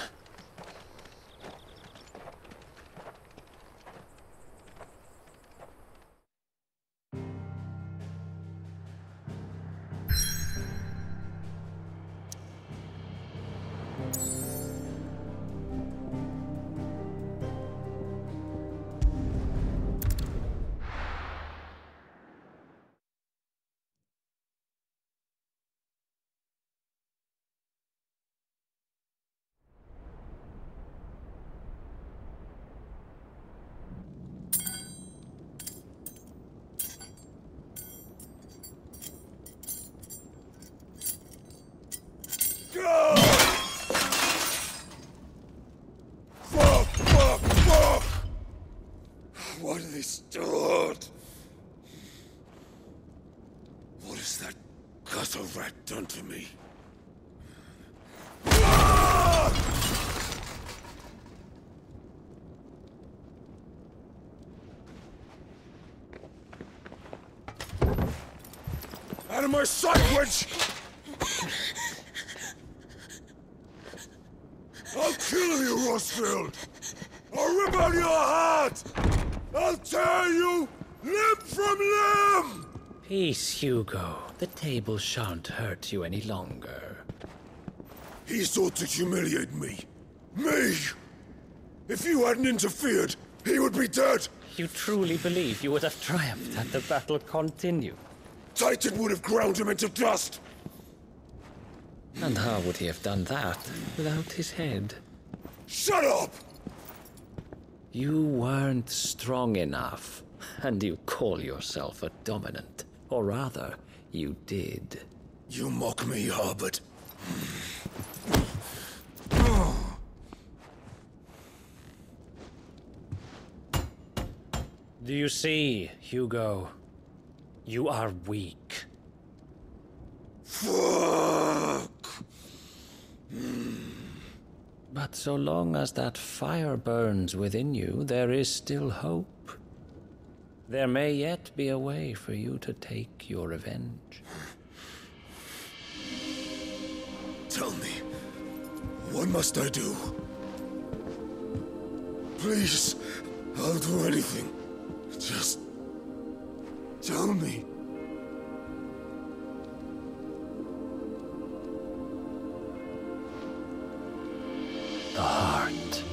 Fuck! What have they start? What has that gutter rat done to me? Out of my sight, witch! I'll kill you, Rossfield! I'll rip out your heart! I'll tear you limb from limb! Peace, Hugo. The table shan't hurt you any longer. He sought to humiliate me. Me! If you hadn't interfered, he would be dead! You truly believe you would have triumphed had the battle continued? Titan would have ground him into dust! And how would he have done that without his head? Shut up! You weren't strong enough, and you call yourself a dominant. Or rather, you did. You mock me, Harbert. Do you see, Hugo? You are weak. Fuck! But so long as that fire burns within you, there is still hope. There may yet be a way for you to take your revenge. Tell me, what must I do? Please, I'll do anything. Just tell me. The heart.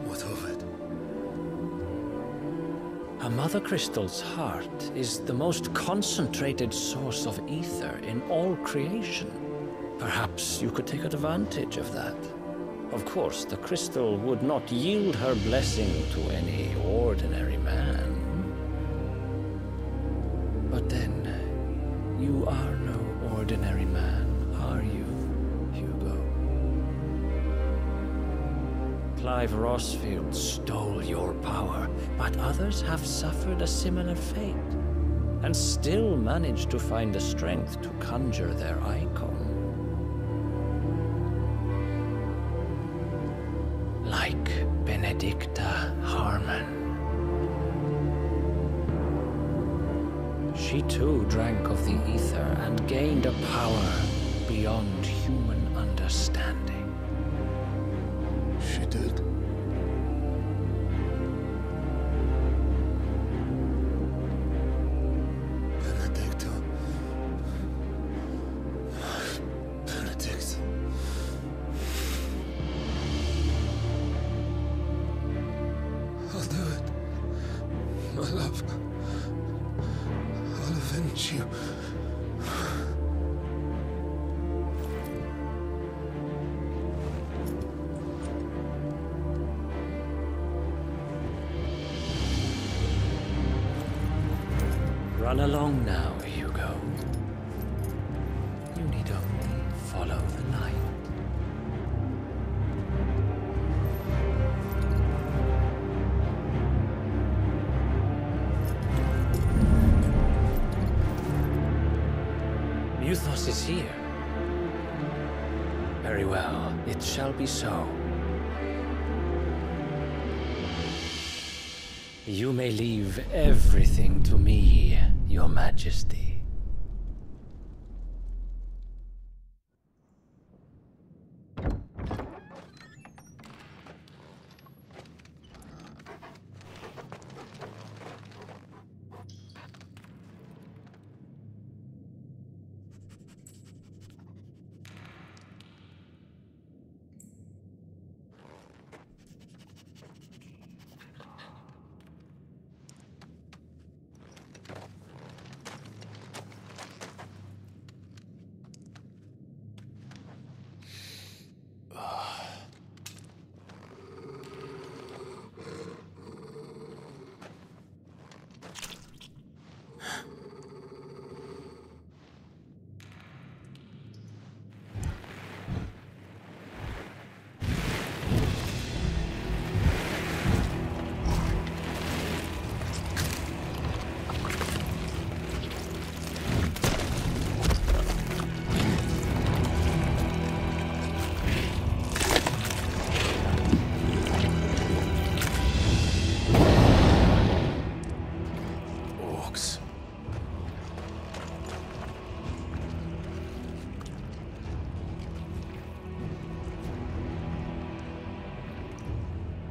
What of it? A Mother Crystal's heart is the most concentrated source of ether in all creation. Perhaps you could take advantage of that. Of course, the crystal would not yield her blessing to any ordinary man. But then, you are no ordinary man, are you, Hugo? Clive Rossfield stole your power, but others have suffered a similar fate, and still managed to find the strength to conjure their icon. Like Benedicta Harmon. She too drank of the ether and gained a power beyond human understanding. She did. Benedicto. Benedict. I'll do it. My love. I'll avenge you. Run along now, Hugo. You need only follow the light. Muthos is here. Very well, it shall be so. You may leave everything to me, Your Majesty.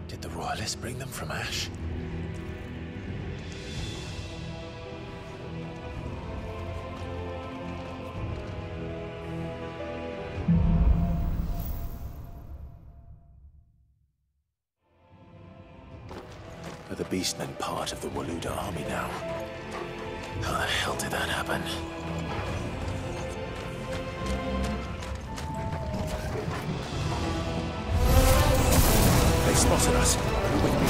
Did the Royalists bring them from Ash? Are the Beastmen part of the Waluda army now? How the hell did that happen? They spotted us. With me.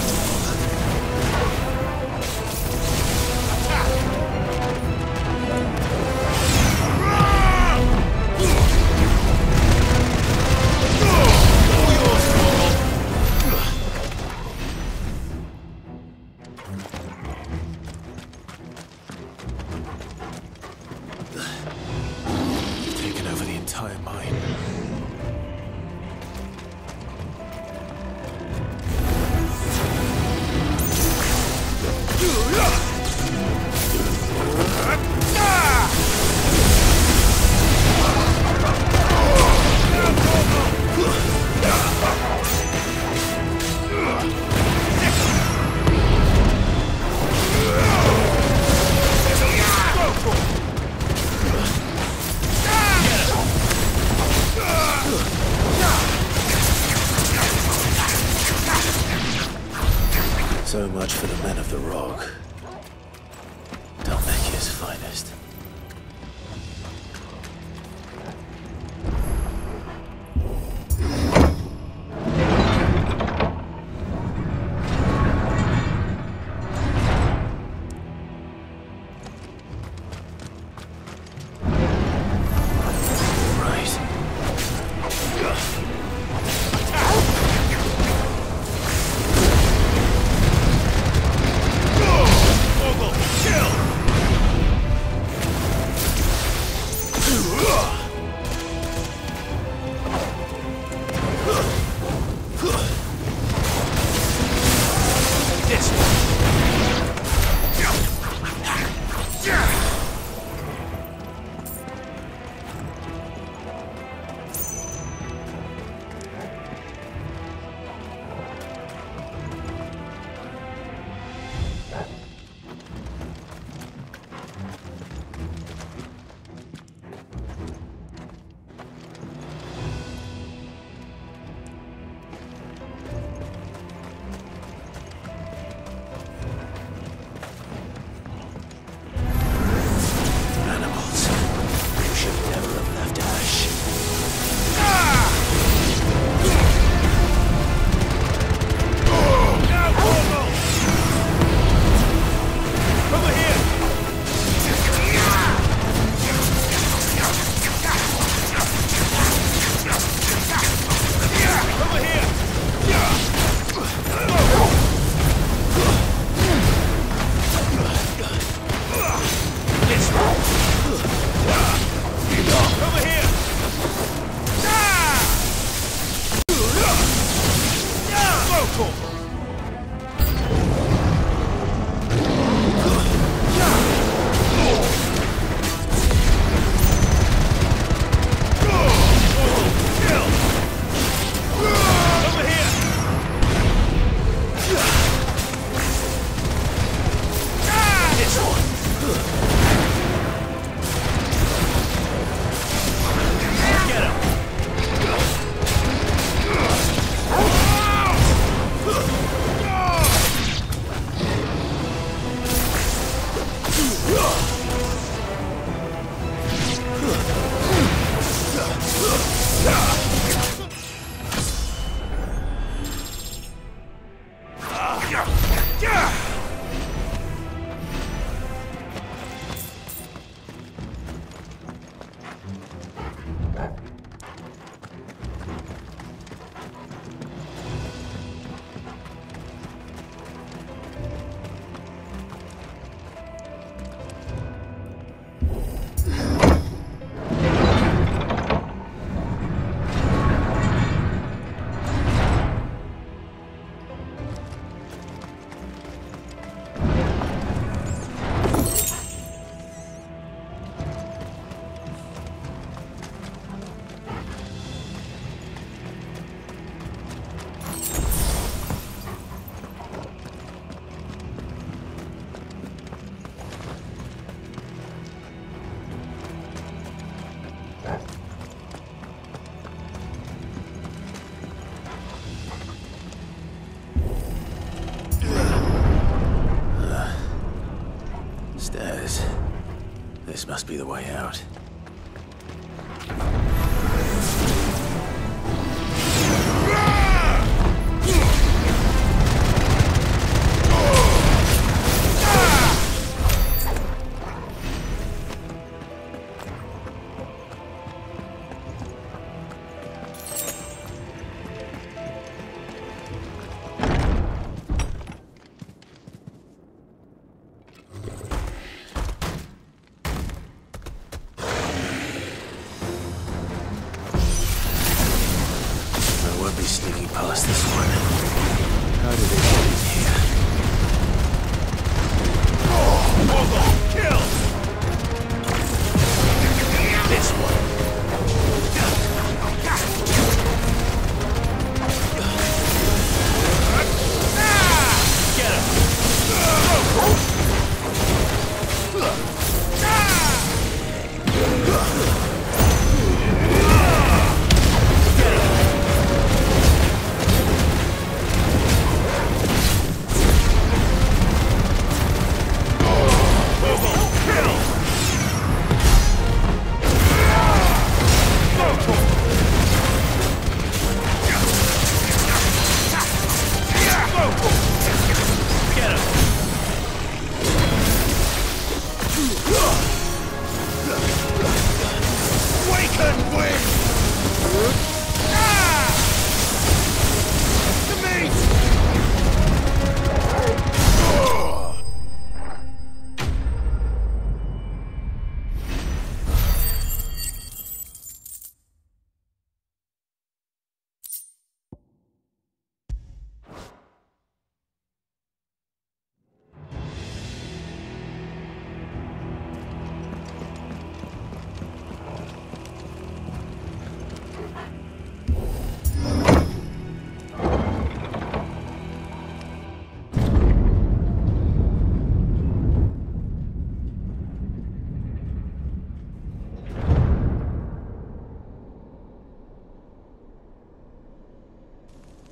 Taken over the entire mine. So much for the men of the Rock. Dalmekia's finest. Right. Stairs. This must be the way out. Sneaking past this one. How did they get in here? Kill! This one. Get him!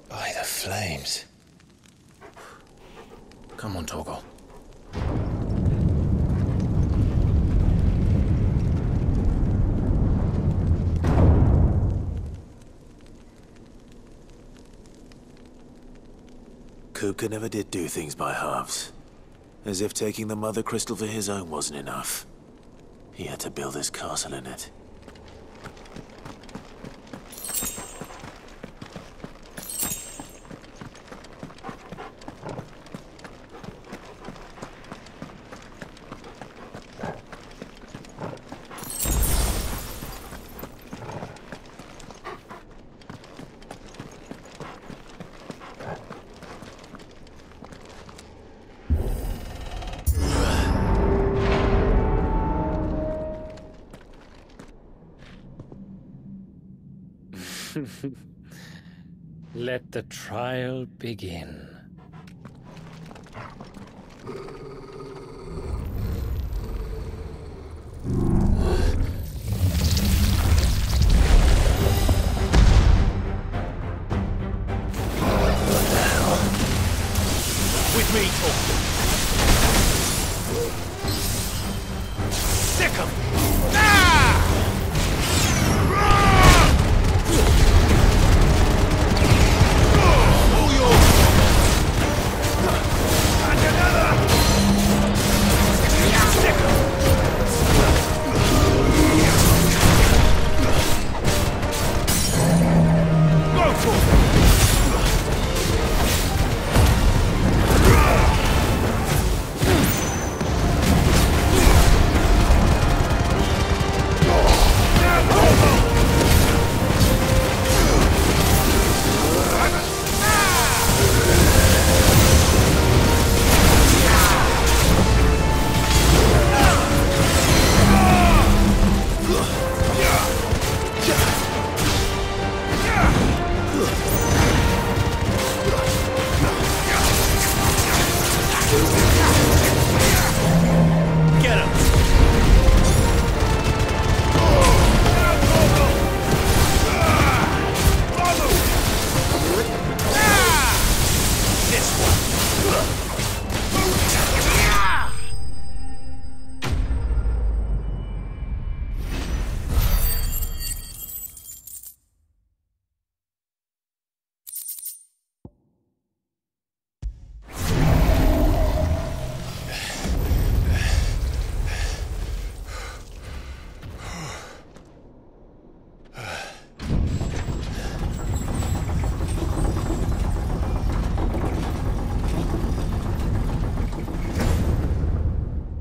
By the flames. Come on, Togo. Kupka never did do things by halves. As if taking the Mother Crystal for his own wasn't enough. He had to build his castle in it. Let the trial begin. With me, Torque. Stick 'em! All yours! And another! Stick 'em! Go for it!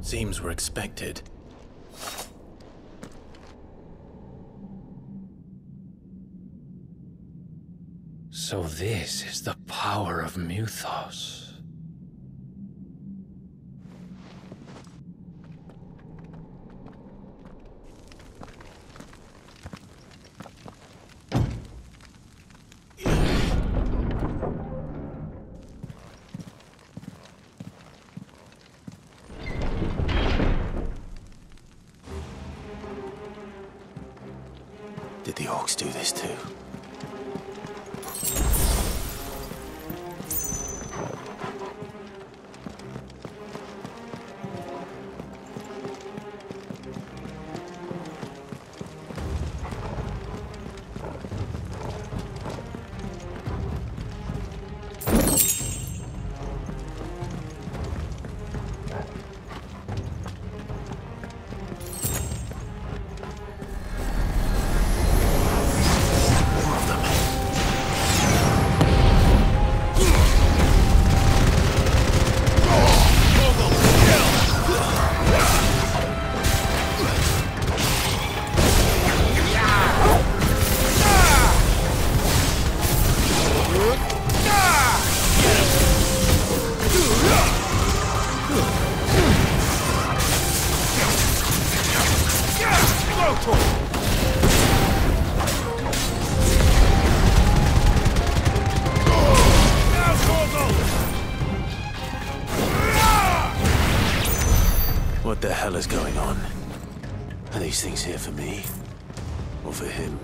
Seems we're expected. So this is the power of Mythos. Did the orcs do this too? What the hell is going on? Are these things here for me? Or for him?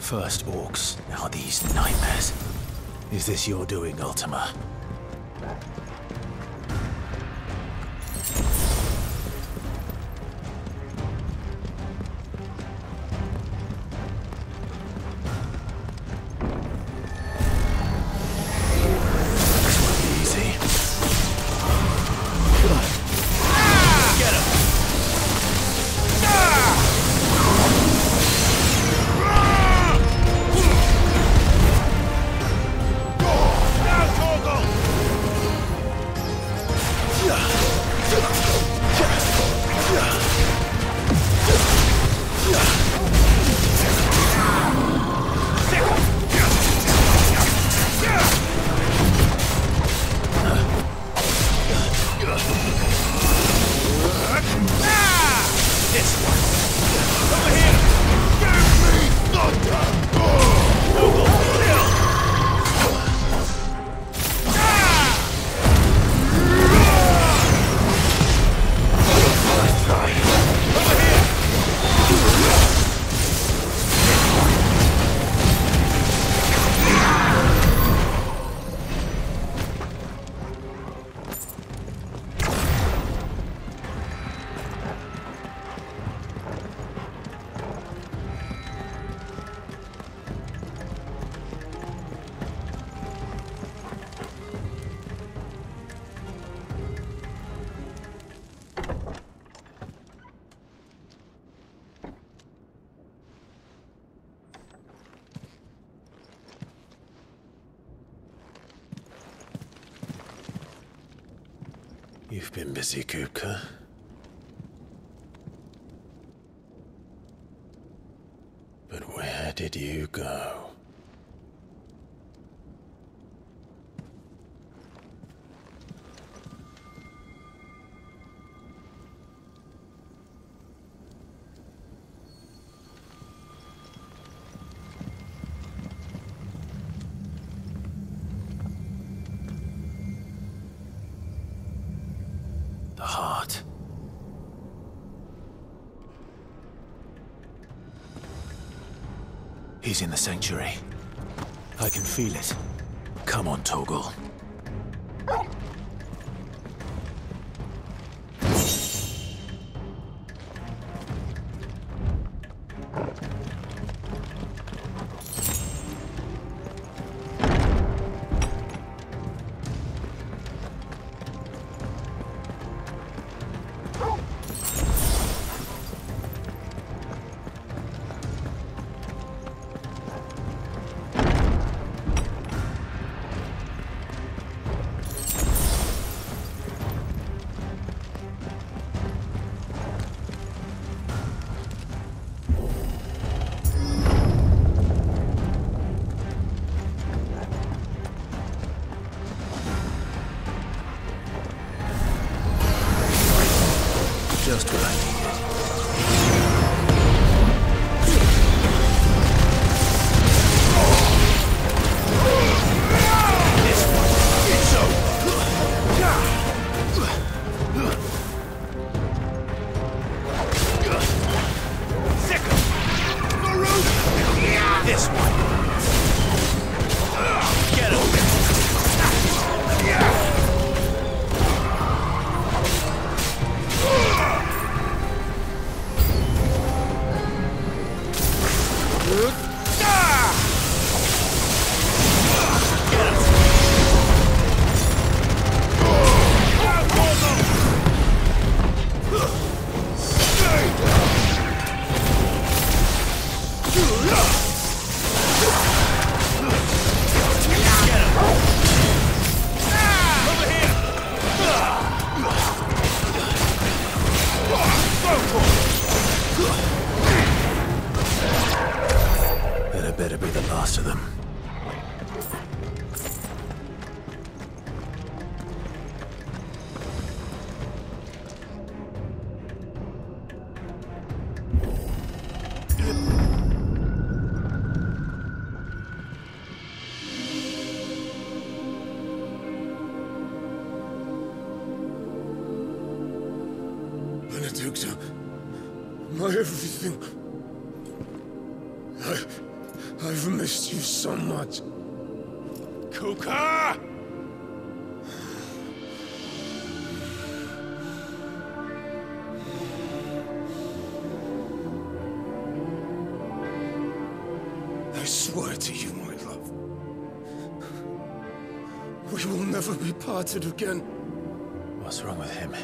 First orcs, now these nightmares. Is this your doing, Ultima? You've been busy, Kupka. But where did you go? The heart. He's in the sanctuary. I can feel it. Come on, Torgal. Just what I needed. This one, it's over. Second, this one. Get him. That better be the last of them. Benedicta, my everything. missed you so much. Kuka! I swear to you, my love, we will never be parted again. What's wrong with him?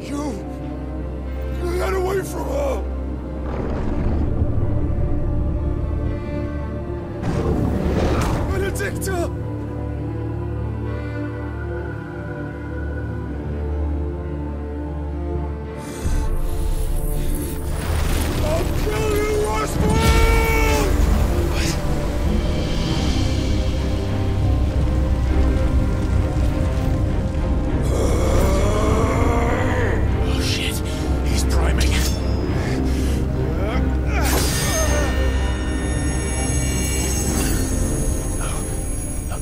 You got away from her! Benedicta! I'll kill you, Roswell! Oh shit, he's priming. Not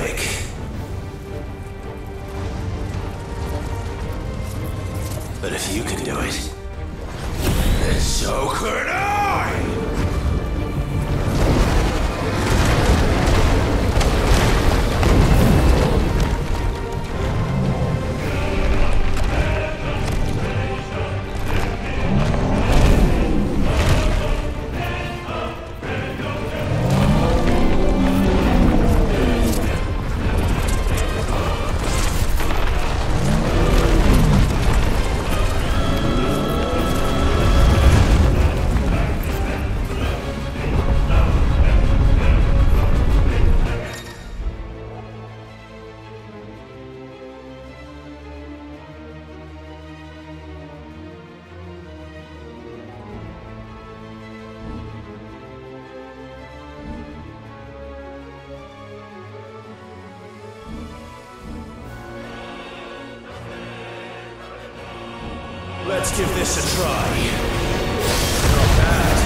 quick. But if you can do it, then so could I! Let's give this a try. Not bad.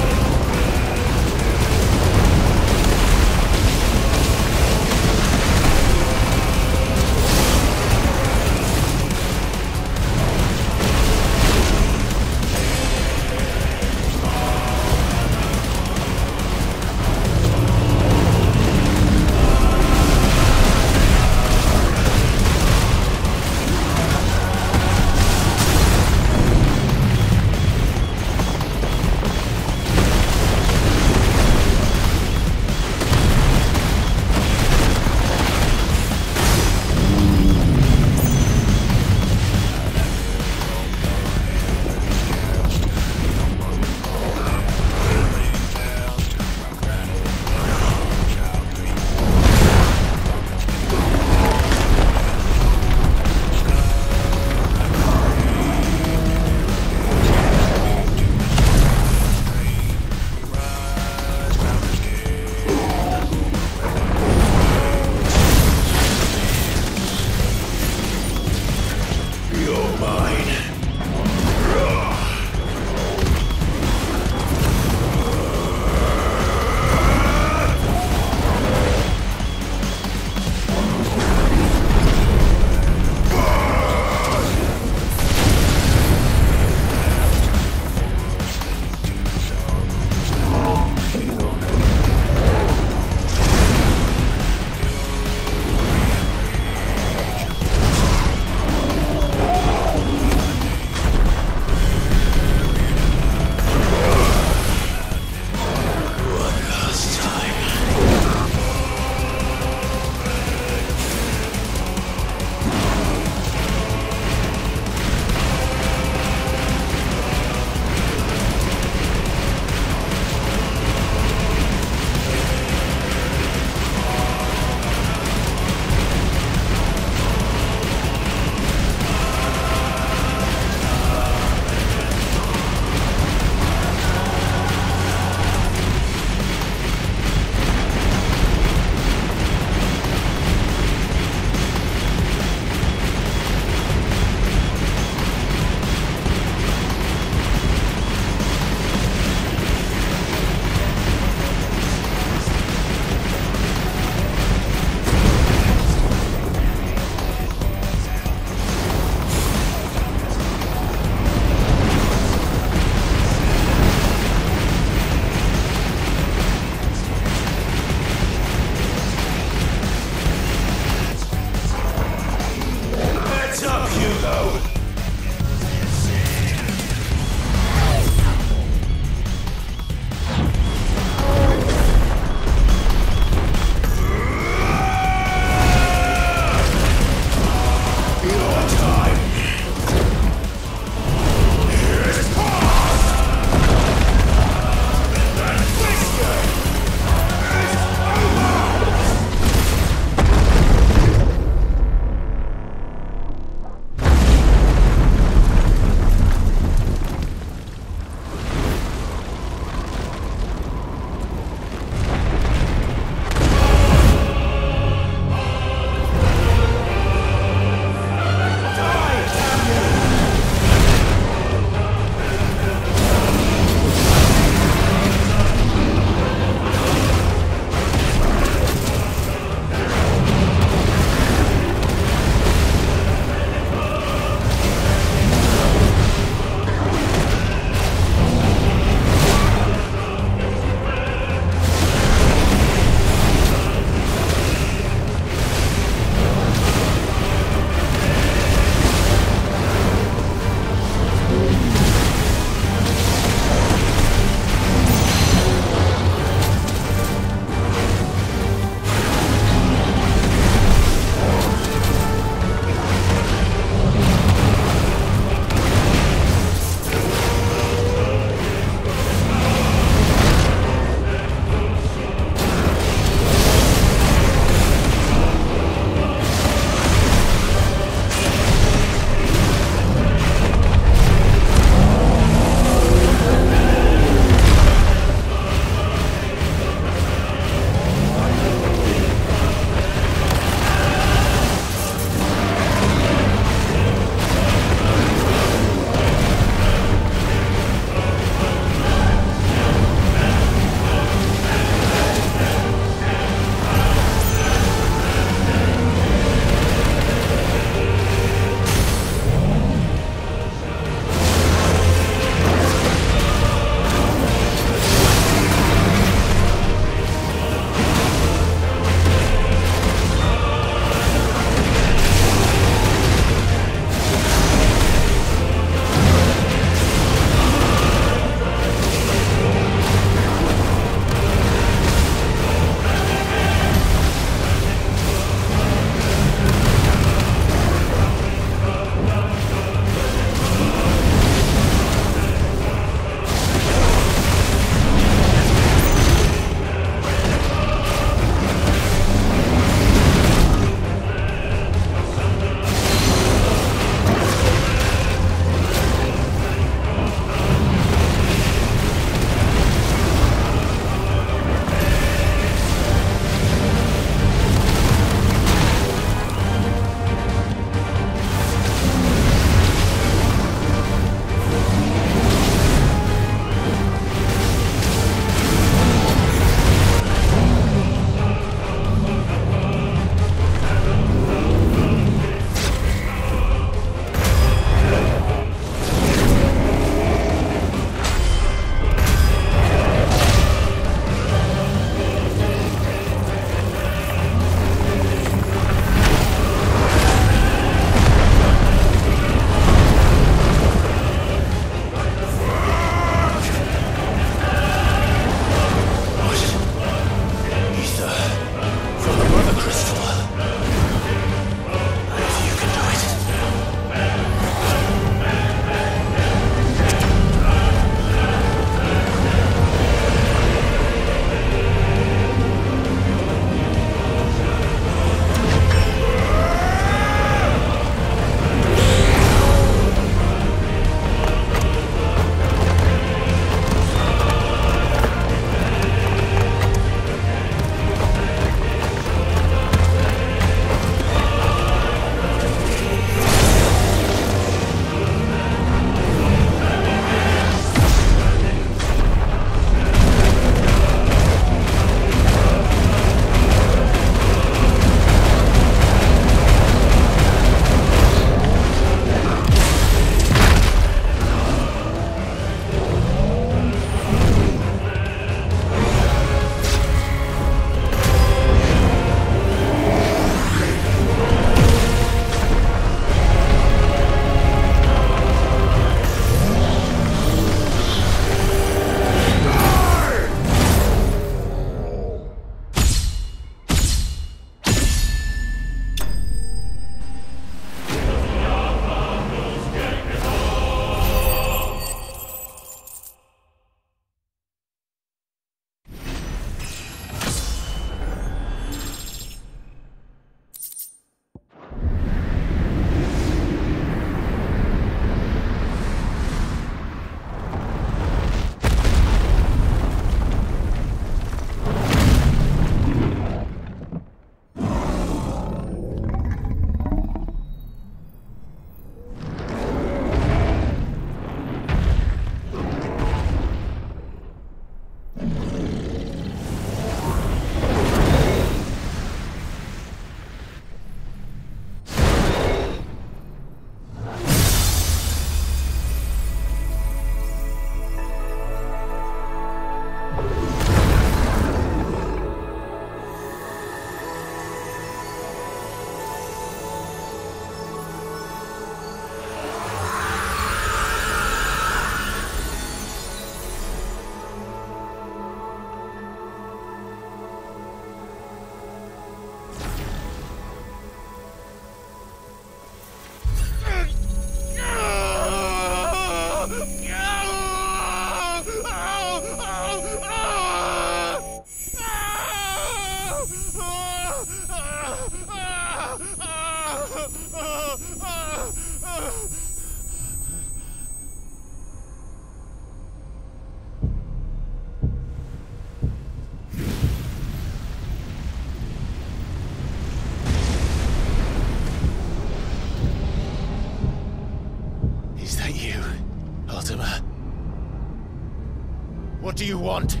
What do you want?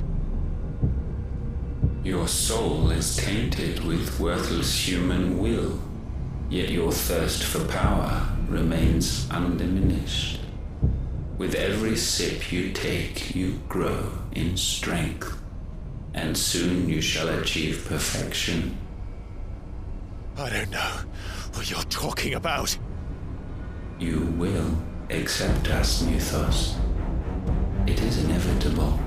Your soul is tainted with worthless human will, yet your thirst for power remains undiminished. With every sip you take, you grow in strength, and soon you shall achieve perfection. I don't know what you're talking about. You will accept us, Mythos. It is inevitable.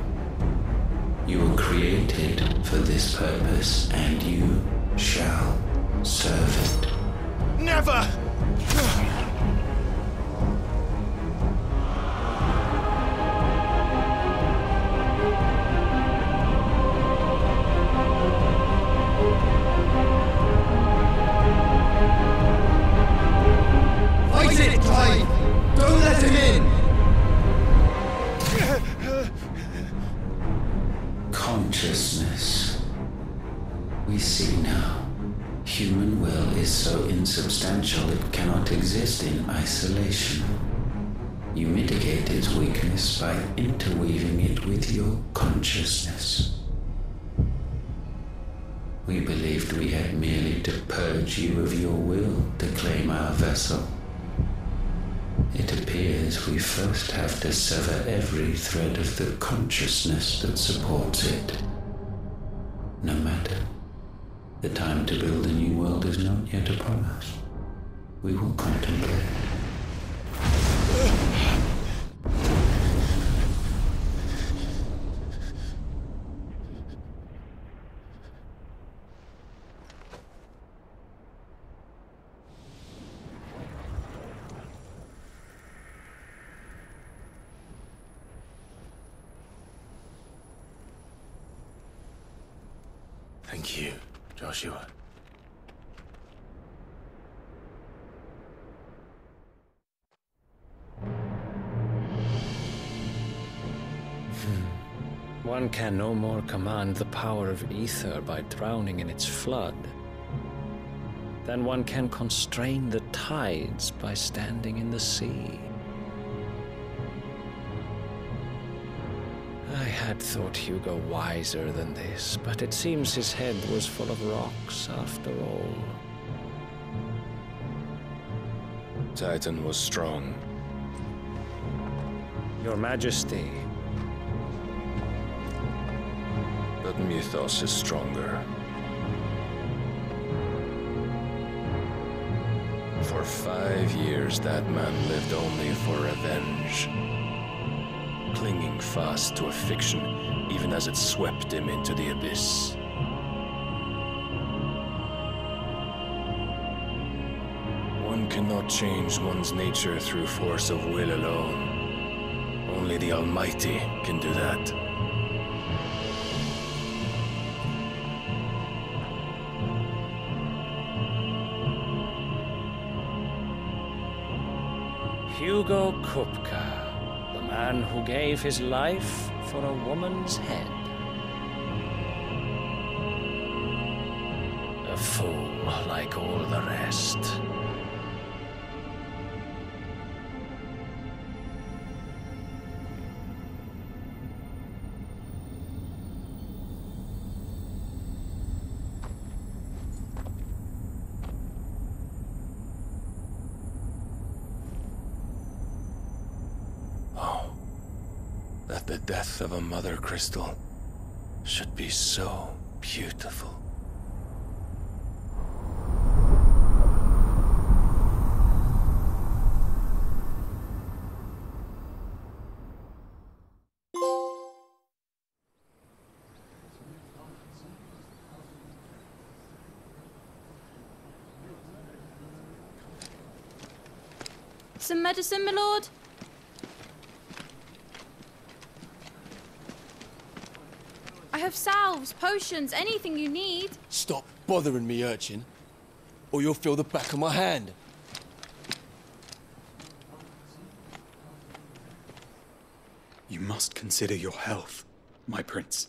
You were created for this purpose, and you shall serve it. Never! Fight it, Clive! Don't let him in! Consciousness. We see now. Human will is so insubstantial it cannot exist in isolation. You mitigate its weakness by interweaving it with your consciousness. We believed we had merely to purge you of your will to claim our vessel. It appears we first have to sever every thread of the consciousness that supports it. No matter. The time to build a new world is not yet upon us. We will contemplate. Thank you, Joshua. One can no more command the power of ether by drowning in its flood than one can constrain the tides by standing in the sea. I had thought Hugo wiser than this, but it seems his head was full of rocks after all. Titan was strong. Your Majesty. But Mythos is stronger. For 5 years, that man lived only for revenge. Clinging fast to a fiction, even as it swept him into the abyss. One cannot change one's nature through force of will alone. Only the Almighty can do that. Hugo Kupka. The man who gave his life for a woman's head. A fool like all the rest. That the death of a mother crystal should be so beautiful. Some medicine, my lord? I have salves, potions, anything you need. Stop bothering me, urchin, or you'll feel the back of my hand. You must consider your health, my prince.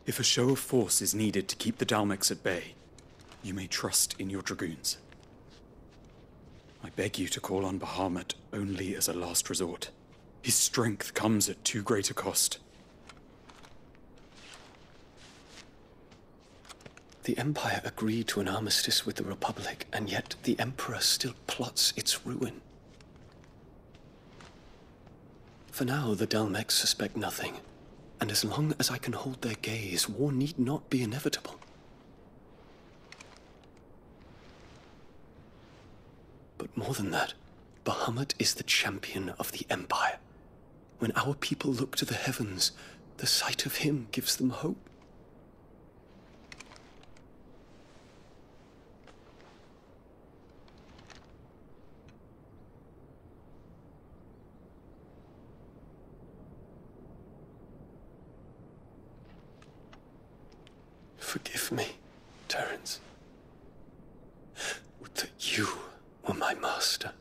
If a show of force is needed to keep the Dalmex at bay, you may trust in your dragoons. I beg you to call on Bahamut only as a last resort. His strength comes at too great a cost. The Empire agreed to an armistice with the Republic, and yet the Emperor still plots its ruin. For now, the Dalmex suspect nothing, and as long as I can hold their gaze, war need not be inevitable. But more than that, Bahamut is the champion of the Empire. When our people look to the heavens, the sight of him gives them hope. Forgive me, Terence. Would that you were my master.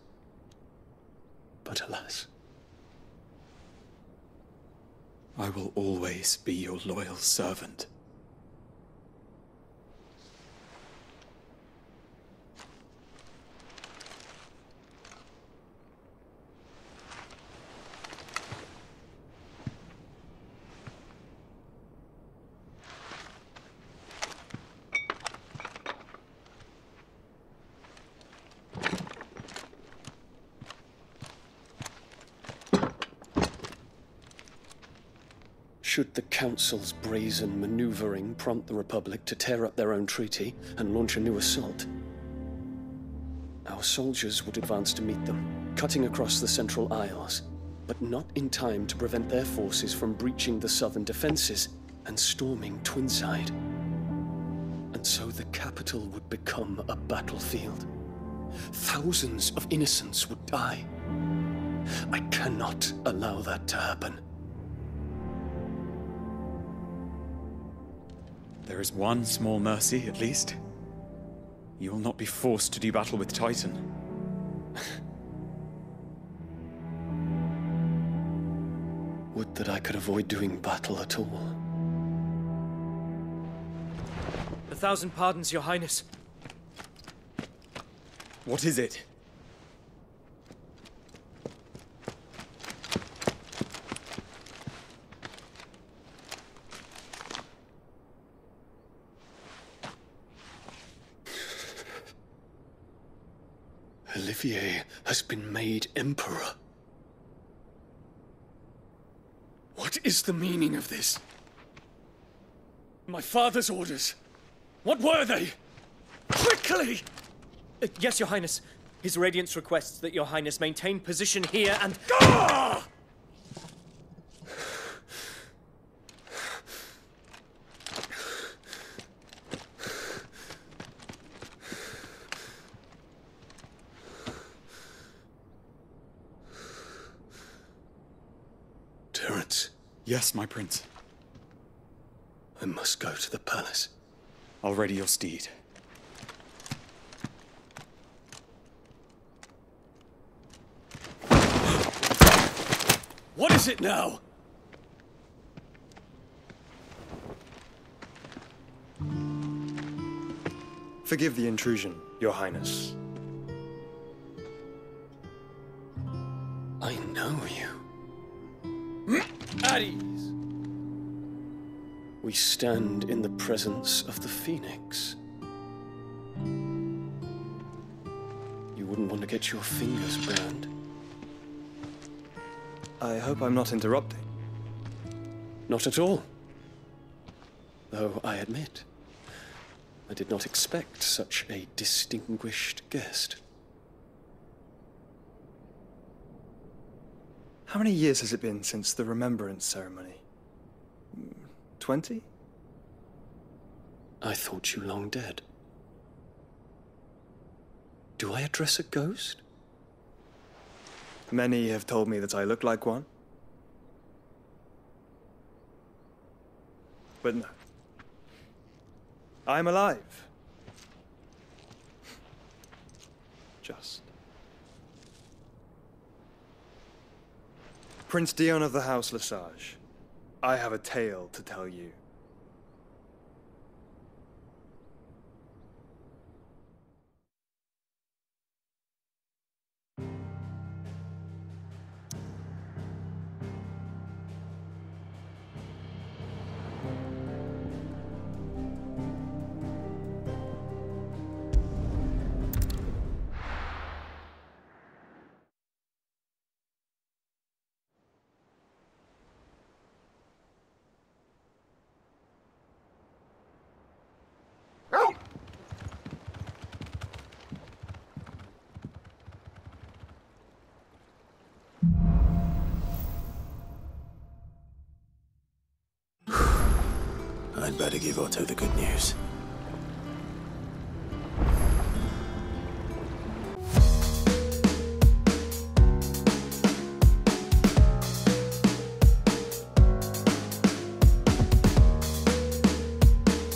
But alas. I will always be your loyal servant. Should the Council's brazen maneuvering prompt the Republic to tear up their own treaty and launch a new assault, our soldiers would advance to meet them, cutting across the Central Isles, but not in time to prevent their forces from breaching the southern defenses and storming Twinside. And so the capital would become a battlefield. Thousands of innocents would die. I cannot allow that to happen. There is one small mercy, at least. You will not be forced to do battle with Titan. Would that I could avoid doing battle at all. 1,000 pardons, Your Highness. What is it? Olivier has been made Emperor. What is the meaning of this? My father's orders. What were they? Quickly! Yes, Your Highness. His Radiance requests that Your Highness maintain position here and... Ah! Terence. Yes, my prince. I must go to the palace. I'll ready your steed. What is it now? Forgive the intrusion, Your Highness. I know you. At ease. We stand in the presence of the Phoenix. You wouldn't want to get your fingers burned. I hope I'm not interrupting. Not at all. Though I admit, I did not expect such a distinguished guest. How many years has it been since the Remembrance ceremony? 20? I thought you long dead. Do I address a ghost? Many have told me that I look like one. But no. I'm alive. Just. Prince Dion of the House Lesage, I have a tale to tell you. I'd better give Otto the good news.